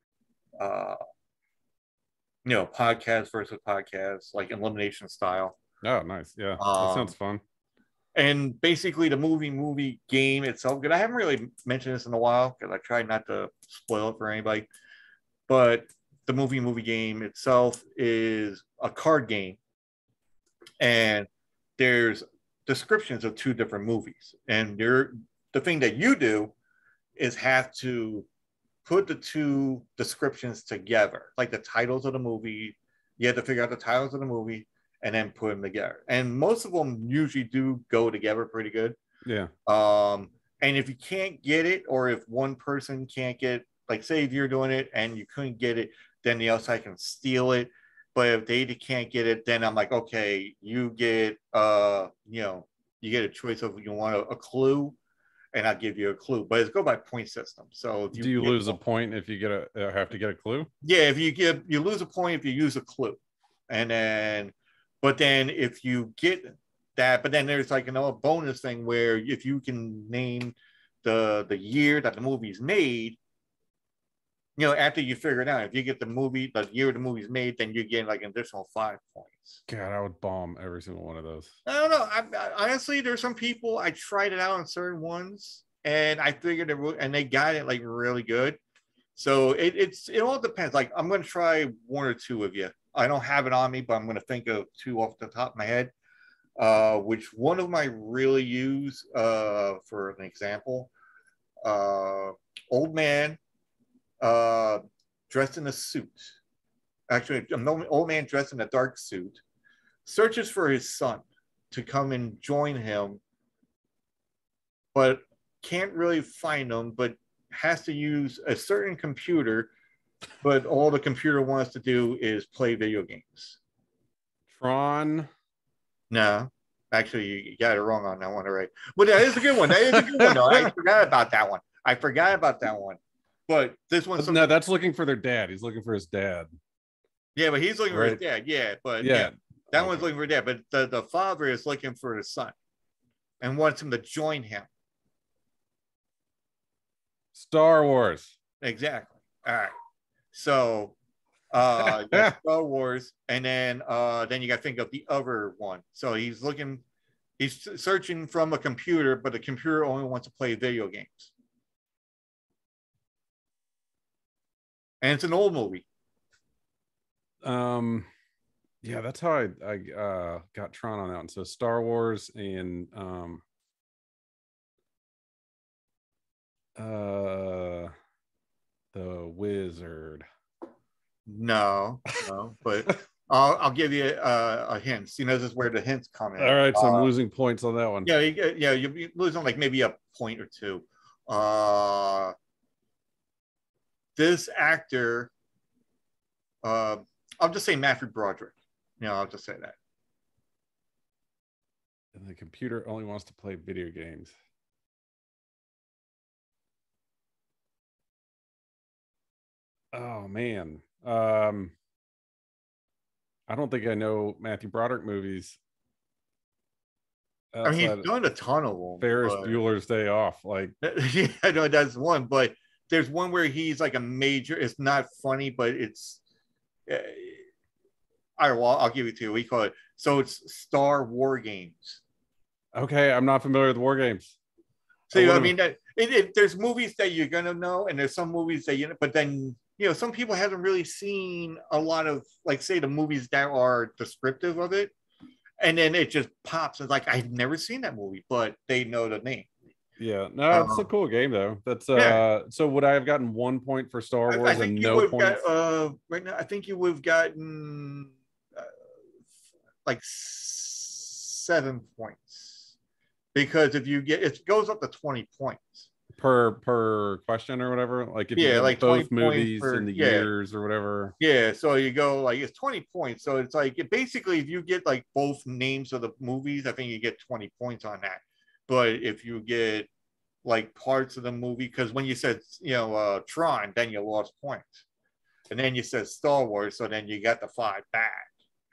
podcast versus podcast, like elimination style. Oh, nice. Yeah, that sounds fun. And basically the movie game itself, because I haven't really mentioned this in a while because I tried not to spoil it for anybody, but the movie game itself is a card game, and there's descriptions of two different movies, and the thing that you do is have to put the two descriptions together, like the titles of the movie. You have to figure out the titles of the movie and then put them together. And most of them usually do go together pretty good. Yeah. And if you can't get it, or if one person can't get, like say if you're doing it and you couldn't get it, then the other side can steal it. But if they can't get it, then I'm like, okay, you get you get a choice of you want a clue, and I'll give you a clue, but it's go by point system. So do you lose a point if you have to get a clue? Yeah, if you lose a point if you use a clue, and then if you get that, but then there's like another bonus thing where if you can name the year that the movie's made, after you figure it out, if you get the year the movie's made, then you get like an additional 5 points. God, I would bomb every single one of those. I don't know. I honestly, there's some people, I tried it out on certain ones, and I figured and they got it like really good. So it all depends. Like I'm going to try one or two of you. I don't have it on me, but I'm going to think of two off the top of my head. Which one of them I really use for an example? Old man dressed in a suit. Actually, an old man dressed in a dark suit searches for his son to come and join him, but can't really find him, but has to use a certain computer, but all the computer wants to do is play video games. Tron? No, actually, you got it wrong on that one, all right. But that is a good one. That is a good one, though. I forgot about that one. But this one's no, that's looking for their dad. He's looking for his dad. Yeah, but he's looking for his dad. Yeah, but yeah, that one's looking for dad. But the father is looking for his son and wants him to join him. Star Wars. Exactly. All right. So Star Wars, and then you got to think of the other one. So he's searching from a computer, but the computer only wants to play video games. And it's an old movie. Yeah, that's how I got Tron on that one. So Star Wars and the Wizard. No, but I'll give you a hint. This is where the hints come in. All right, so I'm losing points on that one. Yeah, you're losing like maybe a point or two. This actor, I'll just say Matthew Broderick. I'll just say that. And the computer only wants to play video games. Oh man. I don't think I know Matthew Broderick movies I mean, he's outside done a ton of them. Ferris Bueller's Day Off. Like, yeah, I know that's one, but there's one where he's like a major. It's not funny, but it's. All right, well, I'll give it to you. We call it. So it's Star War Games. okay, I'm not familiar with war games. So I mean, there's movies that you're gonna know, and there's some movies that you know, but then some people haven't really seen a lot of, like, say, the movies that are descriptive of it, and then it just pops. It's like, I've never seen that movie, but they know the name. Yeah, no, it's a cool game though. That's yeah. So would I have gotten 1 point for Star Wars and no points? Right now, I think you would have gotten like 7 points, because if you get, it goes up to 20 points per question or whatever. Like if you get like both movies in the years or whatever. Yeah, so you go, like, it's 20 points. So it's like, basically, if you get like both names of the movies, I think you get 20 points on that. But if you get like parts of the movie, because when you said Tron, then you lost points, and then you said Star Wars, so then you got the 5 back.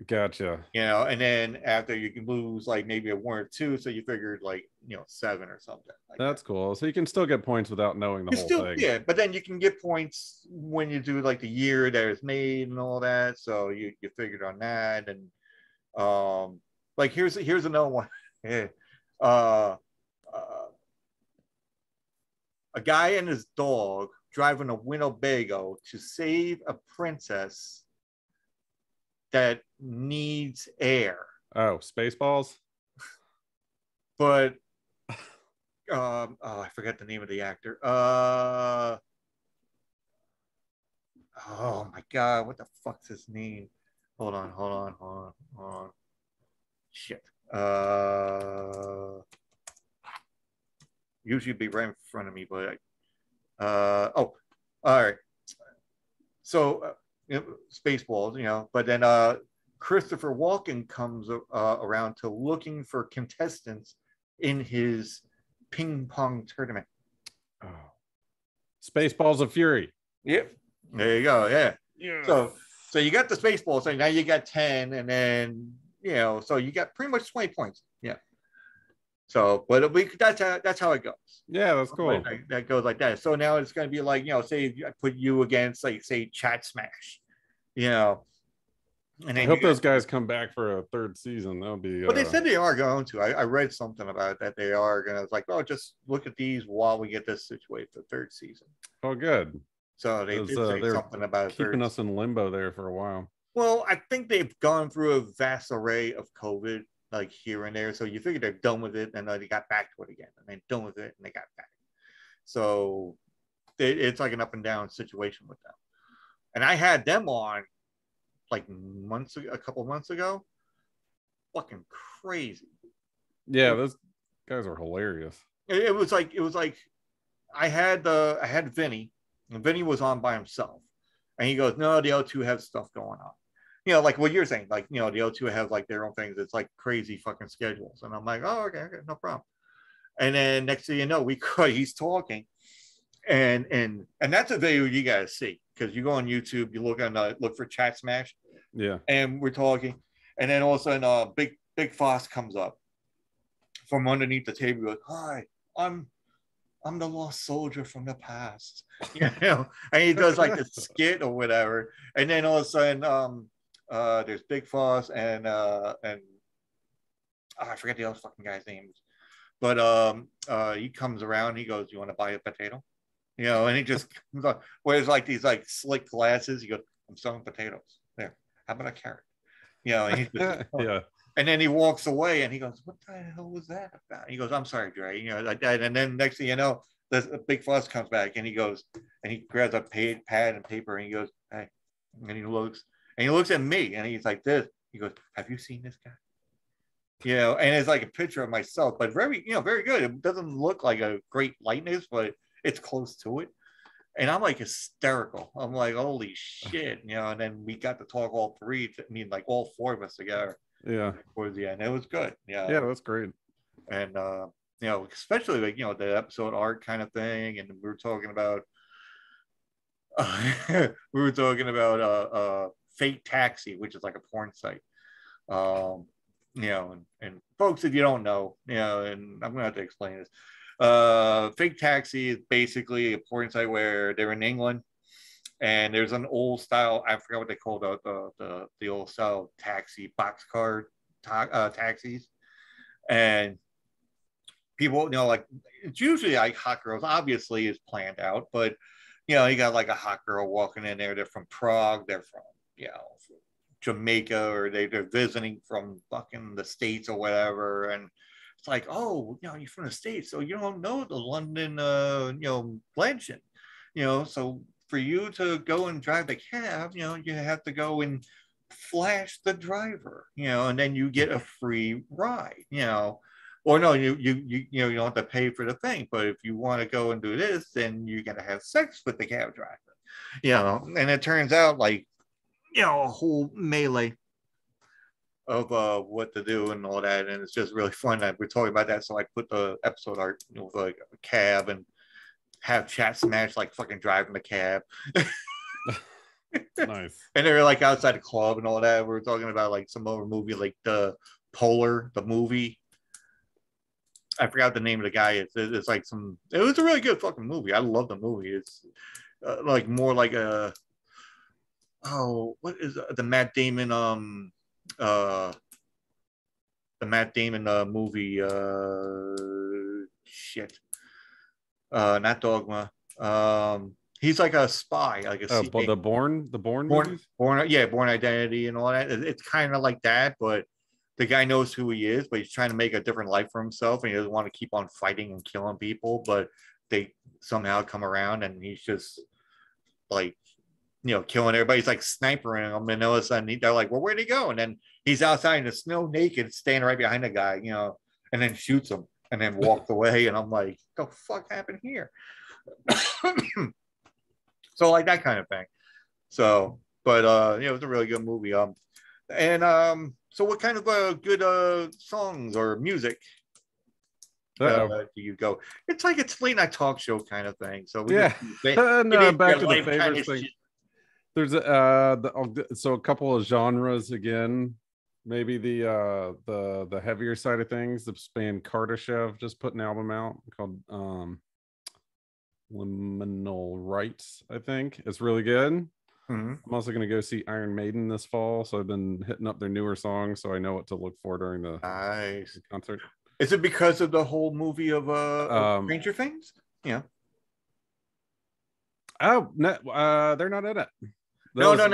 Gotcha. And then after, you can lose like maybe a 1 or 2, so you figured like 7 or something. Like that's cool. So you can still get points without knowing the whole thing. Yeah, but then you can get points when you do like the year that it's made and all that. So you figured on that, and like here's another one. A guy and his dog driving a Winnebago to save a princess that needs air. Oh, Spaceballs. But I forget the name of the actor. Oh my God, what the fuck's his name? Hold on. Shit. Usually be right in front of me, but all right. So Spaceballs, but then Christopher Walken comes around to looking for contestants in his ping pong tournament. Oh. Spaceballs of Fury. Yep. There you go. Yeah. So you got the Spaceballs, so now you got 10, and then so you got pretty much 20 points. Yeah. So, but that's how it goes. Yeah, that's cool. That goes like that. So now it's going to be like, say I put you against, like, say, Chat Smash, and then I hope those guys come back for a 3rd season. That'll be. But they said they are going to. I read something about that. They are going to. It's like, just look at these while we get this situated for the 3rd season. Oh, good. So they did say something about keeping us in limbo there for a while. Well, I think they've gone through a vast array of COVID, like, here and there. So you figure they're done with it, and then they got back to it again, and then done with it, and they got back. So it's like an up and down situation with them. And I had them on like a couple months ago. Fucking crazy. Yeah, those guys are hilarious. It was like I had Vinny, and Vinny was on by himself, and he goes, "No, the O2 have stuff going on." Like what you're saying, like, the O2 have like their own things. It's like crazy fucking schedules. And I'm like, oh, okay, no problem. And then next thing you know, he's talking, and that's a video you gotta see, because you go on YouTube, you look for Chat Smash. Yeah. And we're talking, and then all of a sudden, Big Foss comes up from underneath the table. He goes, "Hi, I'm the lost soldier from the past," and he does like the skit or whatever. And then all of a sudden, there's Big Foss and I forget the other fucking guy's name, but he comes around. He goes, "You want to buy a potato?" And he just wears like these like slick glasses. He goes, "I'm selling potatoes. There, how about a carrot?" And he's just, yeah. And then he walks away, and he goes, "What the hell was that about?" He goes, "I'm sorry, Dre," like that. And then next thing you know, the Big Fuss comes back, and he goes, and he grabs a pad and paper, and he goes, "Hey," and he looks at me, and he's like this. He goes, "Have you seen this guy?" And it's like a picture of myself, but very, very good. It doesn't look like a great likeness, but it's close to it. And I'm like hysterical. I'm like, holy shit, And then we got to talk all three. Like all 4 of us together. Yeah. towards the end. It was good. Yeah. Yeah, that's great. And you know, especially like, you know, the episode art kind of thing. And we were talking about Fake Taxi, which is like a porn site. You know, and folks, if you don't know, you know, and I'm gonna have to explain this. Fake Taxi is basically a porn site where they're in England, and there's an old style, I forgot what they call the old style taxi boxcar taxis, and people, you know, like it's usually like hot girls, obviously is planned out, but you know, you got like a hot girl walking in there. They're from Prague. They're from, you know, Jamaica, or they're visiting from fucking the States or whatever. And it's like, oh, you know, you're from the States, so you don't know the London, you know, legend, you know. So for you to go and drive the cab, you know, you have to go and flash the driver, you know, and then you get a free ride, you know. Or no, you know, you don't have to pay for the thing, but if you want to go and do this, then you got to have sex with the cab driver, you know. And it turns out, like, you know, a whole melee of what to do and all that, and it's just really fun that we're talking about that. So I put the episode art, you know, with like a cab, and have chat smash like fucking driving the cab. Nice. And they're like outside the club and all that. We were talking about like some other movie, like the Polar, the movie. I forgot the name of the guy. It's like some. It was a really good fucking movie. I love the movie. It's like more like a. Oh, what is the Matt Damon uh the Matt Damon movie shit, not Dogma. He's like a spy, like a Oh, but the Born movies? Born Identity and all that. It's kind of like that, but the guy knows who he is, but he's trying to make a different life for himself, and he doesn't want to keep on fighting and killing people, but they somehow come around, and he's just like, you know, killing everybody. He's like snipering them, and all of a sudden they're like, well, where'd he go? And then he's outside in the snow naked, standing right behind the guy, you know, and then shoots him and then walks away. And I'm like, the fuck happened here? So like that kind of thing. So, but yeah, it was a really good movie. So what kind of good songs or music do you go? It's like it's late night talk show kind of thing. So we Yeah. No, back to the favorites thing. There's so a couple of genres again. Maybe the heavier side of things. The band Kardashev just put an album out called Liminal Rights, I think. It's really good. I'm also going to go see Iron Maiden this fall, so I've been hitting up their newer songs, so I know what to look for during the concert. Is it because of the whole movie of Stranger Things? Yeah. Oh no, they're not in it. No, they're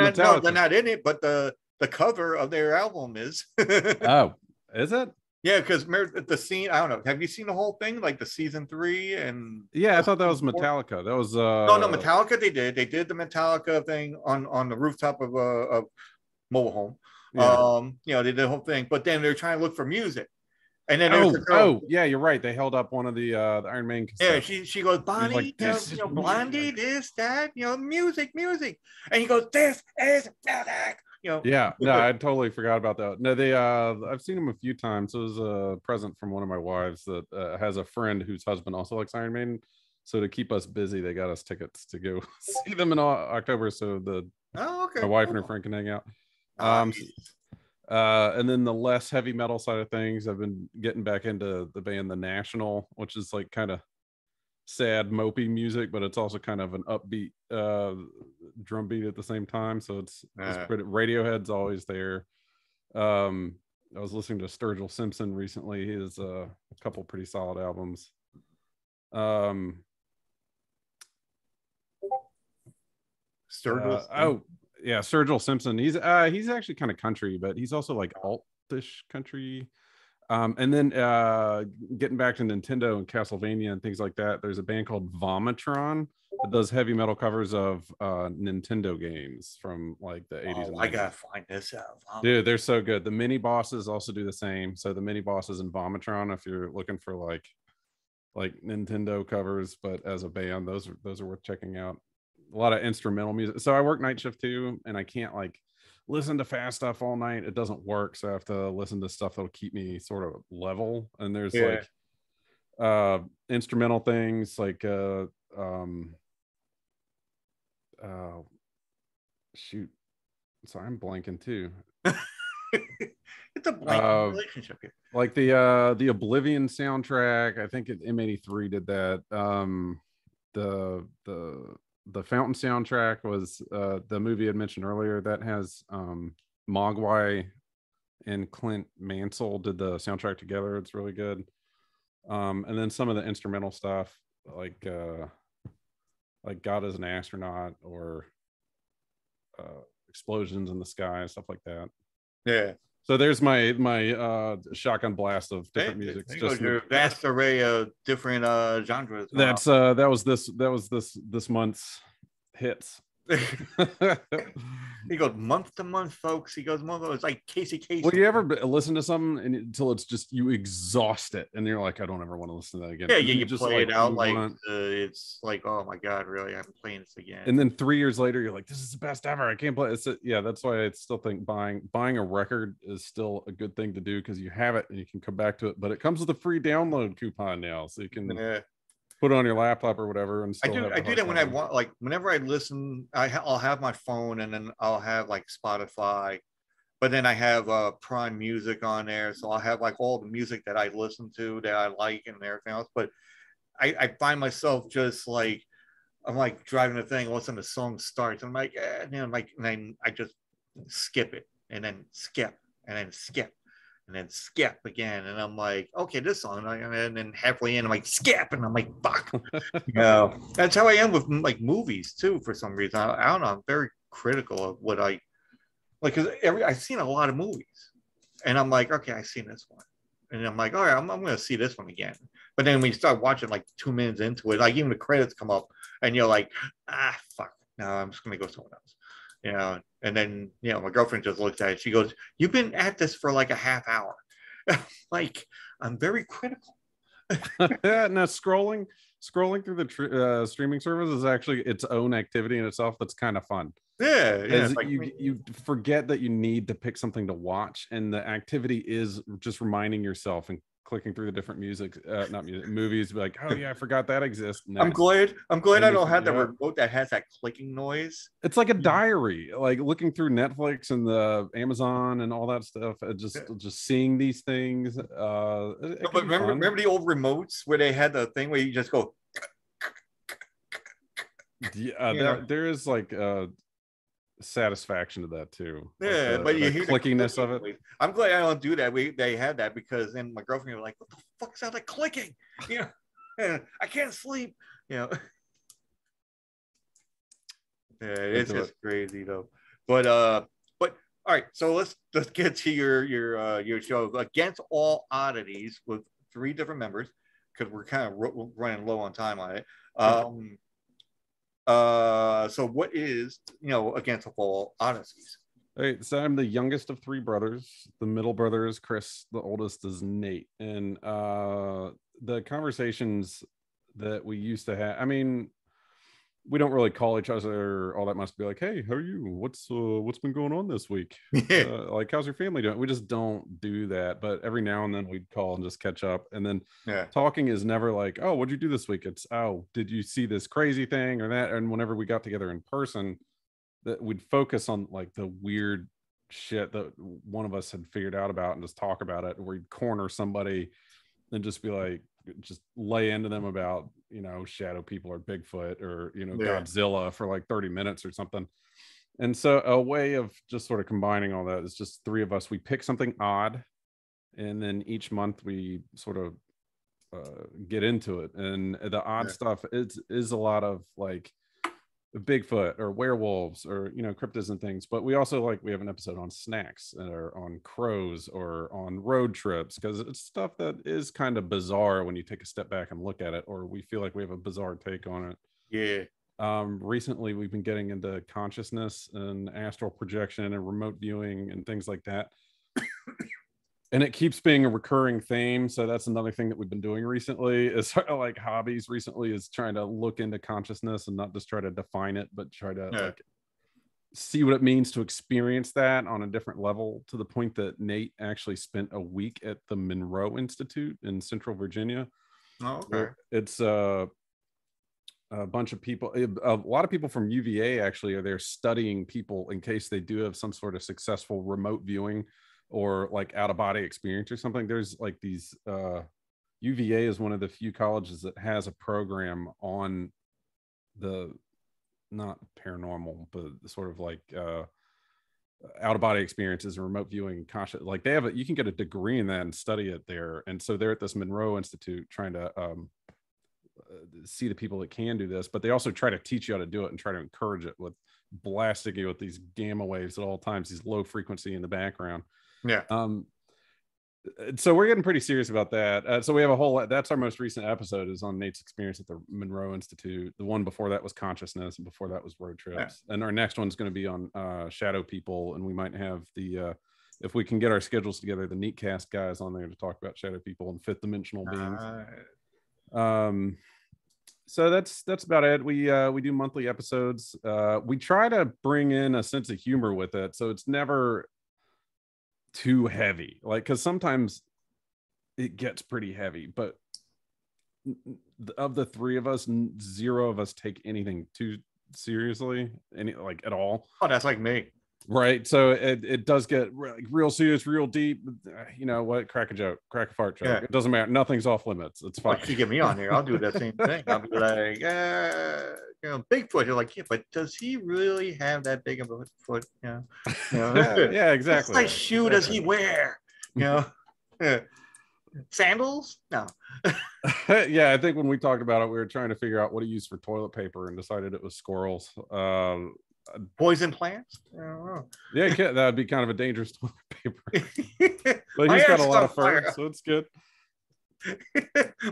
not in it. But the cover of their album is. Oh, is it? Yeah, because the scene. I don't know. Have you seen the whole thing, like the season 3? And yeah, I thought that was Metallica. That was no, Metallica. They did the Metallica thing on the rooftop of mobile home. Yeah. You know, they did the whole thing, but then they're trying to look for music. And then there's the girl. Yeah, you're right. They held up one of the Iron Maiden cassettes. Yeah, she goes, Bonnie, like, you know, Blondie, this, that, you know, music. And he goes, this is music. You know. Yeah, no, I totally forgot about that. No, they I've seen them a few times. It was a present from one of my wives that has a friend whose husband also likes Iron Maiden. So to keep us busy, they got us tickets to go see them in October. So my wife and her friend can hang out. And then the less heavy metal side of things, I've been getting back into the band The National, which is like kind of sad, mopey music, but it's also kind of an upbeat drum beat at the same time. So it's pretty. Radiohead's always there. I was listening to Sturgill Simpson recently. He has a couple pretty solid albums. Yeah, Sturgill Simpson. He's actually kind of country, but he's also like alt-ish country. And then getting back to Nintendo and Castlevania and things like that, there's a band called Vomitron that does heavy metal covers of Nintendo games from like the 80s and 90s. I gotta find this out. Dude, they're so good. The mini bosses also do the same. So the mini bosses in Vomitron, if you're looking for like Nintendo covers, but as a band, those are worth checking out. A lot of instrumental music. So I work night shift too, and I can't like listen to fast stuff all night, it doesn't work. So I have to listen to stuff that'll keep me sort of level. And there's Yeah. like instrumental things like shoot, sorry, I'm blanking too. It's a blank relationship here. Like the Oblivion soundtrack, I think M83 did that. The Fountain soundtrack was the movie I mentioned earlier that has Mogwai and Clint Mansell did the soundtrack together. It's really good. And then some of the instrumental stuff like God is an Astronaut or Explosions in the Sky, stuff like that. Yeah. So there's my shotgun blast of different music. Just your vast array of different genres. That's that was this month's hits. He goes month to month, folks. He goes month. It's like Casey. Well, you ever listen to something until it's just you exhaust it, and you're like, I don't ever want to listen to that again. Yeah, you just play it out like it's like, oh my god, really? I'm playing this again. And then 3 years later, you're like, this is the best ever. I can't play it. Yeah, that's why I still think buying a record is still a good thing to do because you have it and you can come back to it. But it comes with a free download coupon now, so you can. Yeah. Put it on your laptop or whatever, and still I do that when I want, like whenever I listen, I'll have my phone and then I'll have like Spotify, but then I have Prime Music on there, so I'll have like all the music that I listen to that I like and everything else. But I find myself just like I'm like driving the thing, all of a sudden the song starts, I'm like, and then I just skip it and then skip and then skip. And then skip again, and I'm like, okay, this song, and then halfway in, I'm like, skip, and I'm like, fuck. That's how I am with like movies too. For some reason, I don't know. I'm very critical of what I like because I've seen a lot of movies, and I'm like, okay, I've seen this one, and I'm like, all right, I'm going to see this one again. But then when you start watching like 2 minutes into it, like even the credits come up, and you're like, fuck, no, I'm just going to go somewhere else. And then my girlfriend just looks at it. She goes, "You've been at this for like a half hour." Like, I'm very critical. Now scrolling through the streaming service is actually its own activity in itself. That's kind of fun. Yeah. Like, you forget that you need to pick something to watch, and the activity is just reminding yourself and clicking through the different movies, like, oh yeah, I forgot that exists. Next. I'm glad I don't have the remote that has that clicking noise. It's like a diary, like looking through Netflix and the Amazon and all that stuff. Just seeing these things. But remember the old remotes where they had the thing where you just go. Yeah, there is like satisfaction to that too. Yeah, like but you hear clickiness of it. I'm glad I don't do that. They had that because then my girlfriend was like, "What the fuck sounds like clicking?" I can't sleep. Yeah, it's just crazy though. But all right. So let's get to your show, Against All Oddities, with 3 different members because we're kind of running low on time on it. So what is Against All Oddities? Right, so I'm the youngest of 3 brothers. The middle brother is Chris. The oldest is Nate. And the conversations that we used to have, I mean, we don't really call each other all that much to be like, hey, how are you? What's been going on this week? Like, how's your family doing? We just don't do that. But every now and then we'd call and just catch up. And then talking is never like, oh, what'd you do this week? It's, oh, did you see this crazy thing or that? And whenever we got together in person, that we'd focus on like the weird shit that one of us had figured out about and just talk about it. We'd corner somebody and just be like, just lay into them about shadow people or Bigfoot or Godzilla for like 30 minutes or something. And so a way of just sort of combining all that is just 3 of us. We pick something odd, and then each month we sort of get into it. And the odd stuff is a lot of like Bigfoot or werewolves or cryptids and things. But we also we have an episode on snacks or on crows or on road trips, because it's stuff that is kind of bizarre when you take a step back and look at it, or we feel like we have a bizarre take on it. Recently we've been getting into consciousness and astral projection and remote viewing and things like that. And it keeps being a recurring theme. So that's another thing that we've been doing recently, is sort of like hobbies recently, is trying to look into consciousness and not just try to define it, but try to see what it means to experience that on a different level, to the point that Nate actually spent a week at the Monroe Institute in Central Virginia. Oh, okay. It's a bunch of people, a lot of people from UVA actually are there studying people in case they do have some sort of successful remote viewing or like out of body experience or something. There's like these UVA is one of the few colleges that has a program on the, not paranormal, but sort of like out of body experiences and remote viewing conscious. Like they have you can get a degree in that and study it there. And so they're at this Monroe Institute trying to see the people that can do this, but they also try to teach you how to do it and try to encourage it with blasting you with these gamma waves at all times, these low frequency in the background. Yeah. So we're getting pretty serious about that. So we have a whole, that's our most recent episode, is on Nate's experience at the Monroe Institute. The one before that was consciousness, and before that was road trips. Yeah. And our next one's going to be on shadow people, and we might have the if we can get our schedules together, the Neatcast guys on there to talk about shadow people and fifth dimensional beings. So that's about it. We do monthly episodes. We try to bring in a sense of humor with it, so it's never too heavy, like, because sometimes it gets pretty heavy, but of the three of us, zero of us take anything too seriously, any like at all. Oh, that's like me. Right. So it does get real serious, real deep. You know what? Crack a joke, crack a fart joke. Yeah. It doesn't matter. Nothing's off limits. It's fine. Like, you get me on here, I'll do that same thing. I'll be like, you know, Bigfoot. You're like, yeah, but does he really have that big of a foot? You know? Yeah, exactly. What size shoe does he wear? You know, sandals? No. Yeah, I think when we talked about it, we were trying to figure out what to use for toilet paper and decided it was squirrels. Poison plants? I don't know. Yeah, that would be kind of a dangerous toilet paper. But he's got a lot of fur, so it's good.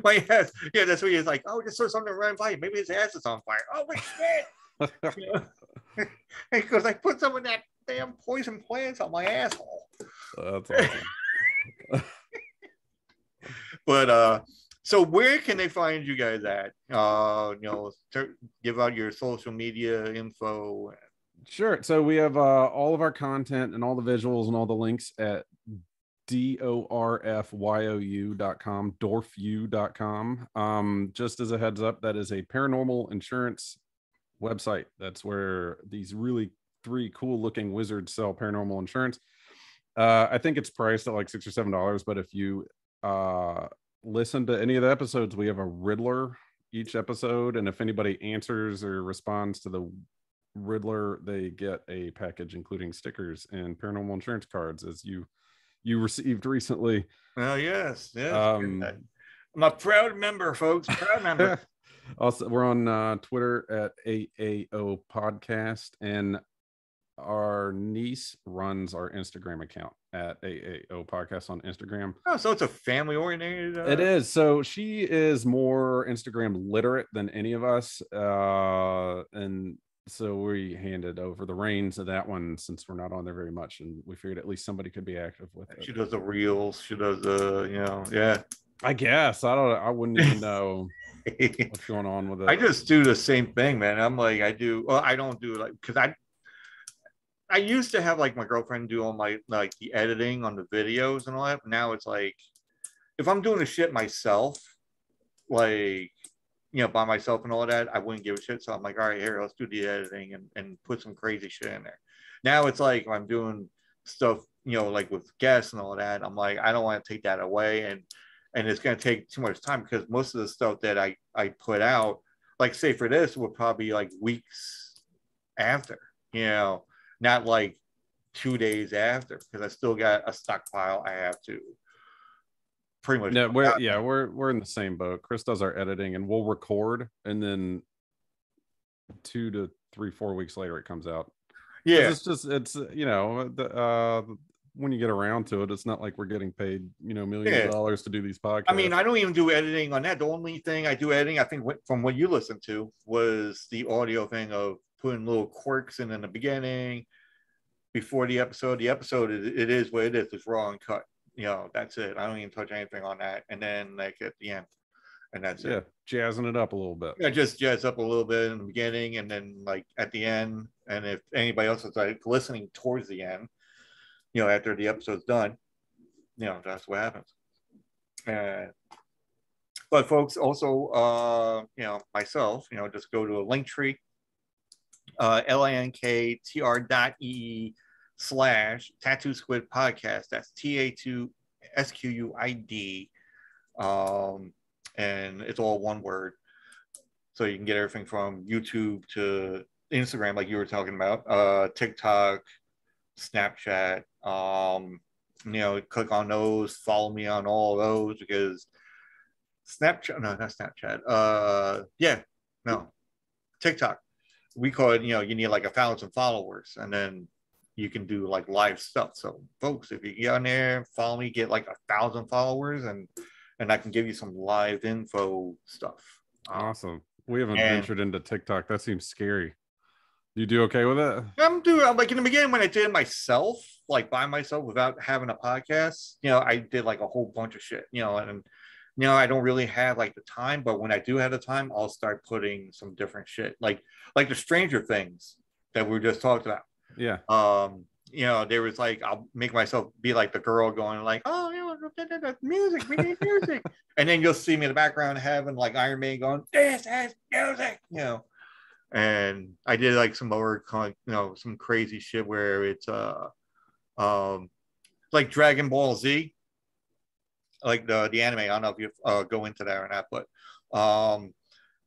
My ass, yeah, that's what he's like. Oh, just saw something run by. Maybe his ass is on fire. Oh, wait, shit. You know? Because I put some of that damn poison plants on my asshole. That's awesome. But so where can they find you guys at? You know, give out your social media info. Sure. So we have all of our content and all the visuals and all the links at dorfyou.com, dorfyou.com. Just as a heads up, that is a paranormal insurance website. That's where these really three cool looking wizards sell paranormal insurance. I think it's priced at like $6 or $7, but if you listen to any of the episodes, we have a Riddler each episode, and if anybody answers or responds to the Riddler, they get a package including stickers and paranormal insurance cards, as you received recently. Oh, yes. I'm a proud member, folks. Proud member. Also, we're on Twitter at AAO Podcast, and our niece runs our Instagram account at AAO Podcast on Instagram. Oh, so it's a family oriented. It is. So she is more Instagram literate than any of us, and so we handed over the reins of that one since we're not on there very much, and we figured at least somebody could be active with it. She does the reels. She does the, you know, yeah. I guess I wouldn't even know what's going on with it. I just do the same thing, man. I'm like, I don't do like, because I used to have like my girlfriend do all my like the editing on the videos and all that. But now it's like, if I'm doing the shit myself, like, you know, by myself and all that, I wouldn't give a shit. So I'm like, all right, here, let's do the editing and put some crazy shit in there. Now it's like, I'm doing stuff, you know, like with guests and all that. I'm like, I don't want to take that away. And it's going to take too much time, because most of the stuff that I put out, like say for this, will probably like weeks after, you know, not like 2 days after, because I still got a stockpile I have to pretty much. Yeah, we're in the same boat. Chris does our editing, and we'll record, and then 2 to 3, 4 weeks later it comes out. Yeah, it's you know, when you get around to it, it's not like we're getting paid, you know, millions of dollars to do these podcasts. I mean, I don't even do editing on that. The only thing I do editing, I think, from what you listened to, was the audio thing of putting little quirks in the beginning before the episode. The episode it is what it is. It's raw and cut. You know, that's it. I don't even touch anything on that. And then like at the end, and that's Yeah, it. jazzing it up a little bit. Yeah, just jazz up a little bit in the beginning, and then like at the end. And if anybody else is like listening towards the end, after the episode's done, that's what happens. But folks, also, myself, just go to a link tree, linktr.ee/tattoo squid podcast. That's TATOSQUID. And it's all one word. So you can get everything from YouTube to Instagram, like you were talking about, TikTok, Snapchat. Click on those, follow me on all of those, because Snapchat, no, not Snapchat. TikTok. We call it, you need like 1,000 followers, and then you can do like live stuff. So folks, if you get on there, follow me, get like 1,000 followers, and I can give you some live info stuff. Awesome. We haven't ventured into TikTok. That seems scary. You do okay with it? I'm like, in the beginning when I did it myself, like by myself without having a podcast, I did like a whole bunch of shit, and I don't really have like the time, but when I do have the time, I'll start putting some different shit, like the Stranger Things that we just talked about. Yeah. There was like, I'll make myself be like the girl going like, oh, music, we need music. And then you'll see me in the background having like Iron Man going, this is music, And I did like some more, some crazy shit where it's like Dragon Ball Z, like the anime. I don't know if you go into that or not, but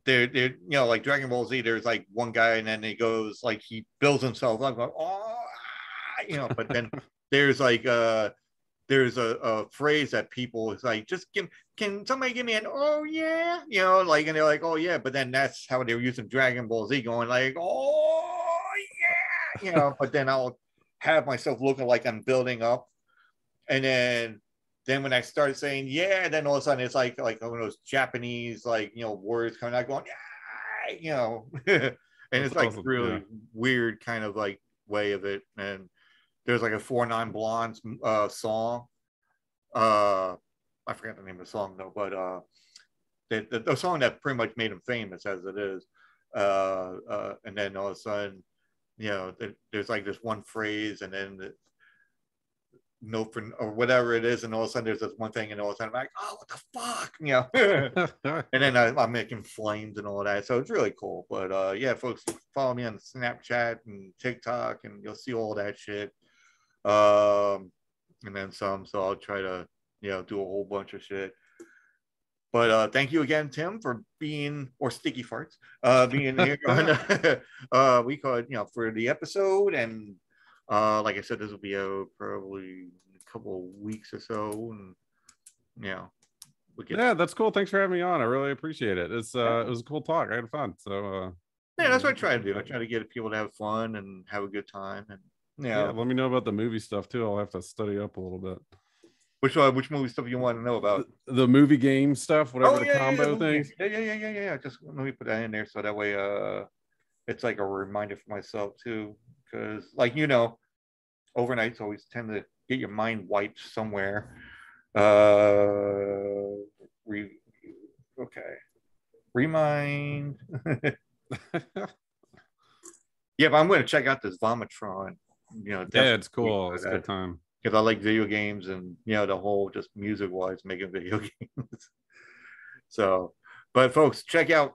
they're like Dragon Ball Z. There's like one guy, and then he goes like, he builds himself up, going, oh, But then there's like there's a phrase that people is like, just can somebody give me an oh yeah, like, and they're like, oh yeah, but then that's how they were using Dragon Ball Z, going like, oh yeah, but then I'll have myself looking like I'm building up, and then when I start saying yeah, then all of a sudden it's like one of those Japanese like words coming out going yeah, and it's like awesome. Really weird kind of like way of it. And there's like a 4 Non Blondes song. I forget the name of the song though, but the song that pretty much made him famous as it is. And then all of a sudden, there's like this one phrase, and then no for or whatever it is, and all of a sudden there's this one thing, and all of a sudden I'm like, oh, what the fuck, and then I'm making flames and all that. So it's really cool. But yeah, folks, follow me on Snapchat and TikTok, and you'll see all that shit. And then some. So I'll try to do a whole bunch of shit. But thank you again, Tim, for being, or Sticky Farts, being here on we call it, for the episode. And like I said, this will be probably a couple of weeks or so, and yeah, that's cool. Thanks for having me on. I really appreciate it. It was a cool talk. I had fun. So yeah, that's what I try to do. I try to get people to have fun and have a good time. And yeah, let me know about the movie stuff too. I'll have to study up a little bit. Which movie stuff you want to know about? The movie game stuff, whatever the combo things. Yeah. Just let me put that in there so that way it's like a reminder for myself too. Because like overnights always tend to get your mind wiped somewhere. Remind. Yeah, but I'm going to check out this Vomitron. Yeah, it's cool. It's a good time. Because I like video games, and the whole just music-wise making video games. So, but folks, check out.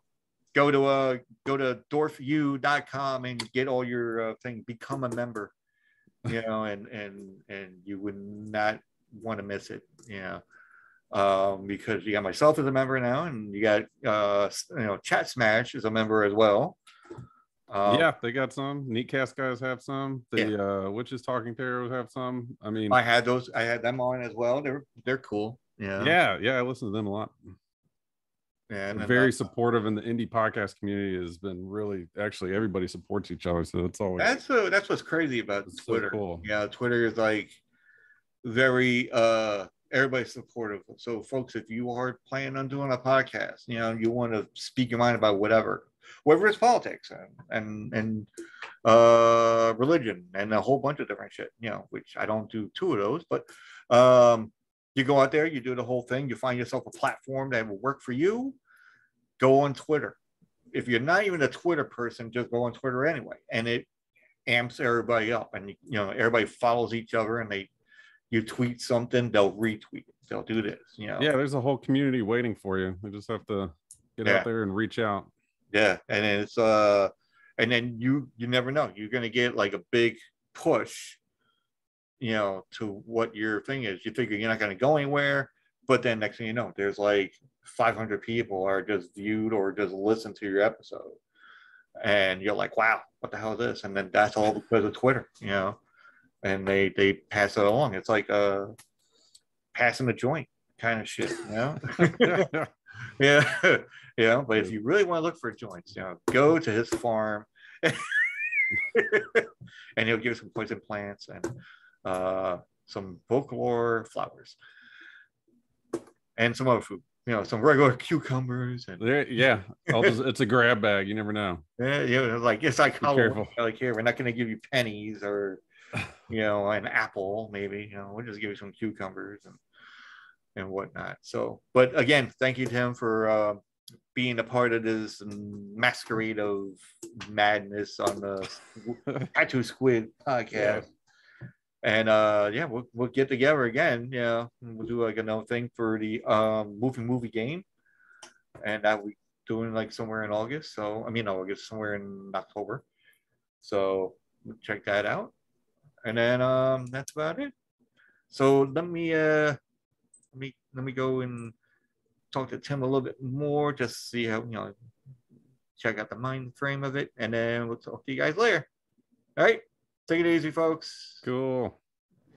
Go to dwarfu.com and get all your thing. Become a member. And you would not want to miss it. Because you got myself as a member now, and you got Chat Smash as a member as well. Yeah, they got some. Neatcast guys have some. The Witches Talking Terrors have some. I mean, I had them on as well. They're cool. Yeah. I listen to them a lot. Yeah, and very supportive in the indie podcast community. Has been really, actually, everybody supports each other, so it's always that's what's crazy about Twitter. So cool. Yeah, Twitter is like very everybody's supportive. So folks, if you are planning on doing a podcast, you want to speak your mind about whatever it's politics and religion and a whole bunch of different shit, which I don't do 2 of those, but You go out there, you do the whole thing, you find yourself a platform that will work for you. Go on Twitter. If you're not even a Twitter person, just go on Twitter anyway, and it amps everybody up, and everybody follows each other, and you tweet something, they'll retweet it, they'll do this. Yeah, there's a whole community waiting for you. You just have to get out there and reach out. Yeah, and then it's and then you never know, you're gonna get like a big push, to what your thing is. You figure you're not gonna go anywhere, but then next thing you know, there's like 500 people are just viewed or just listen to your episode, and you're like, wow, what the hell is this? And then that's all because of Twitter, and they pass it along. It's like passing a joint kind of shit, yeah. But if you really want to look for joints, go to his farm, and he'll give you some poison plants and some folklore flowers and some other food. Some regular cucumbers and it's a grab bag. You never know. Like it's like Halloween. Like, here, we're not going to give you pennies or an apple. Maybe we'll just give you some cucumbers and whatnot. So, but again, thank you to him for being a part of this masquerade of madness on the Tattoo Squid podcast. Yeah. And we'll get together again. We'll do like another thing for the movie game, and that we doing like somewhere in August. So August, somewhere in October. So we'll check that out, and then that's about it. So let me go and talk to Tim a little bit more, just see how check out the mind frame of it, and then we'll talk to you guys later. All right. Take it easy, folks. Cool.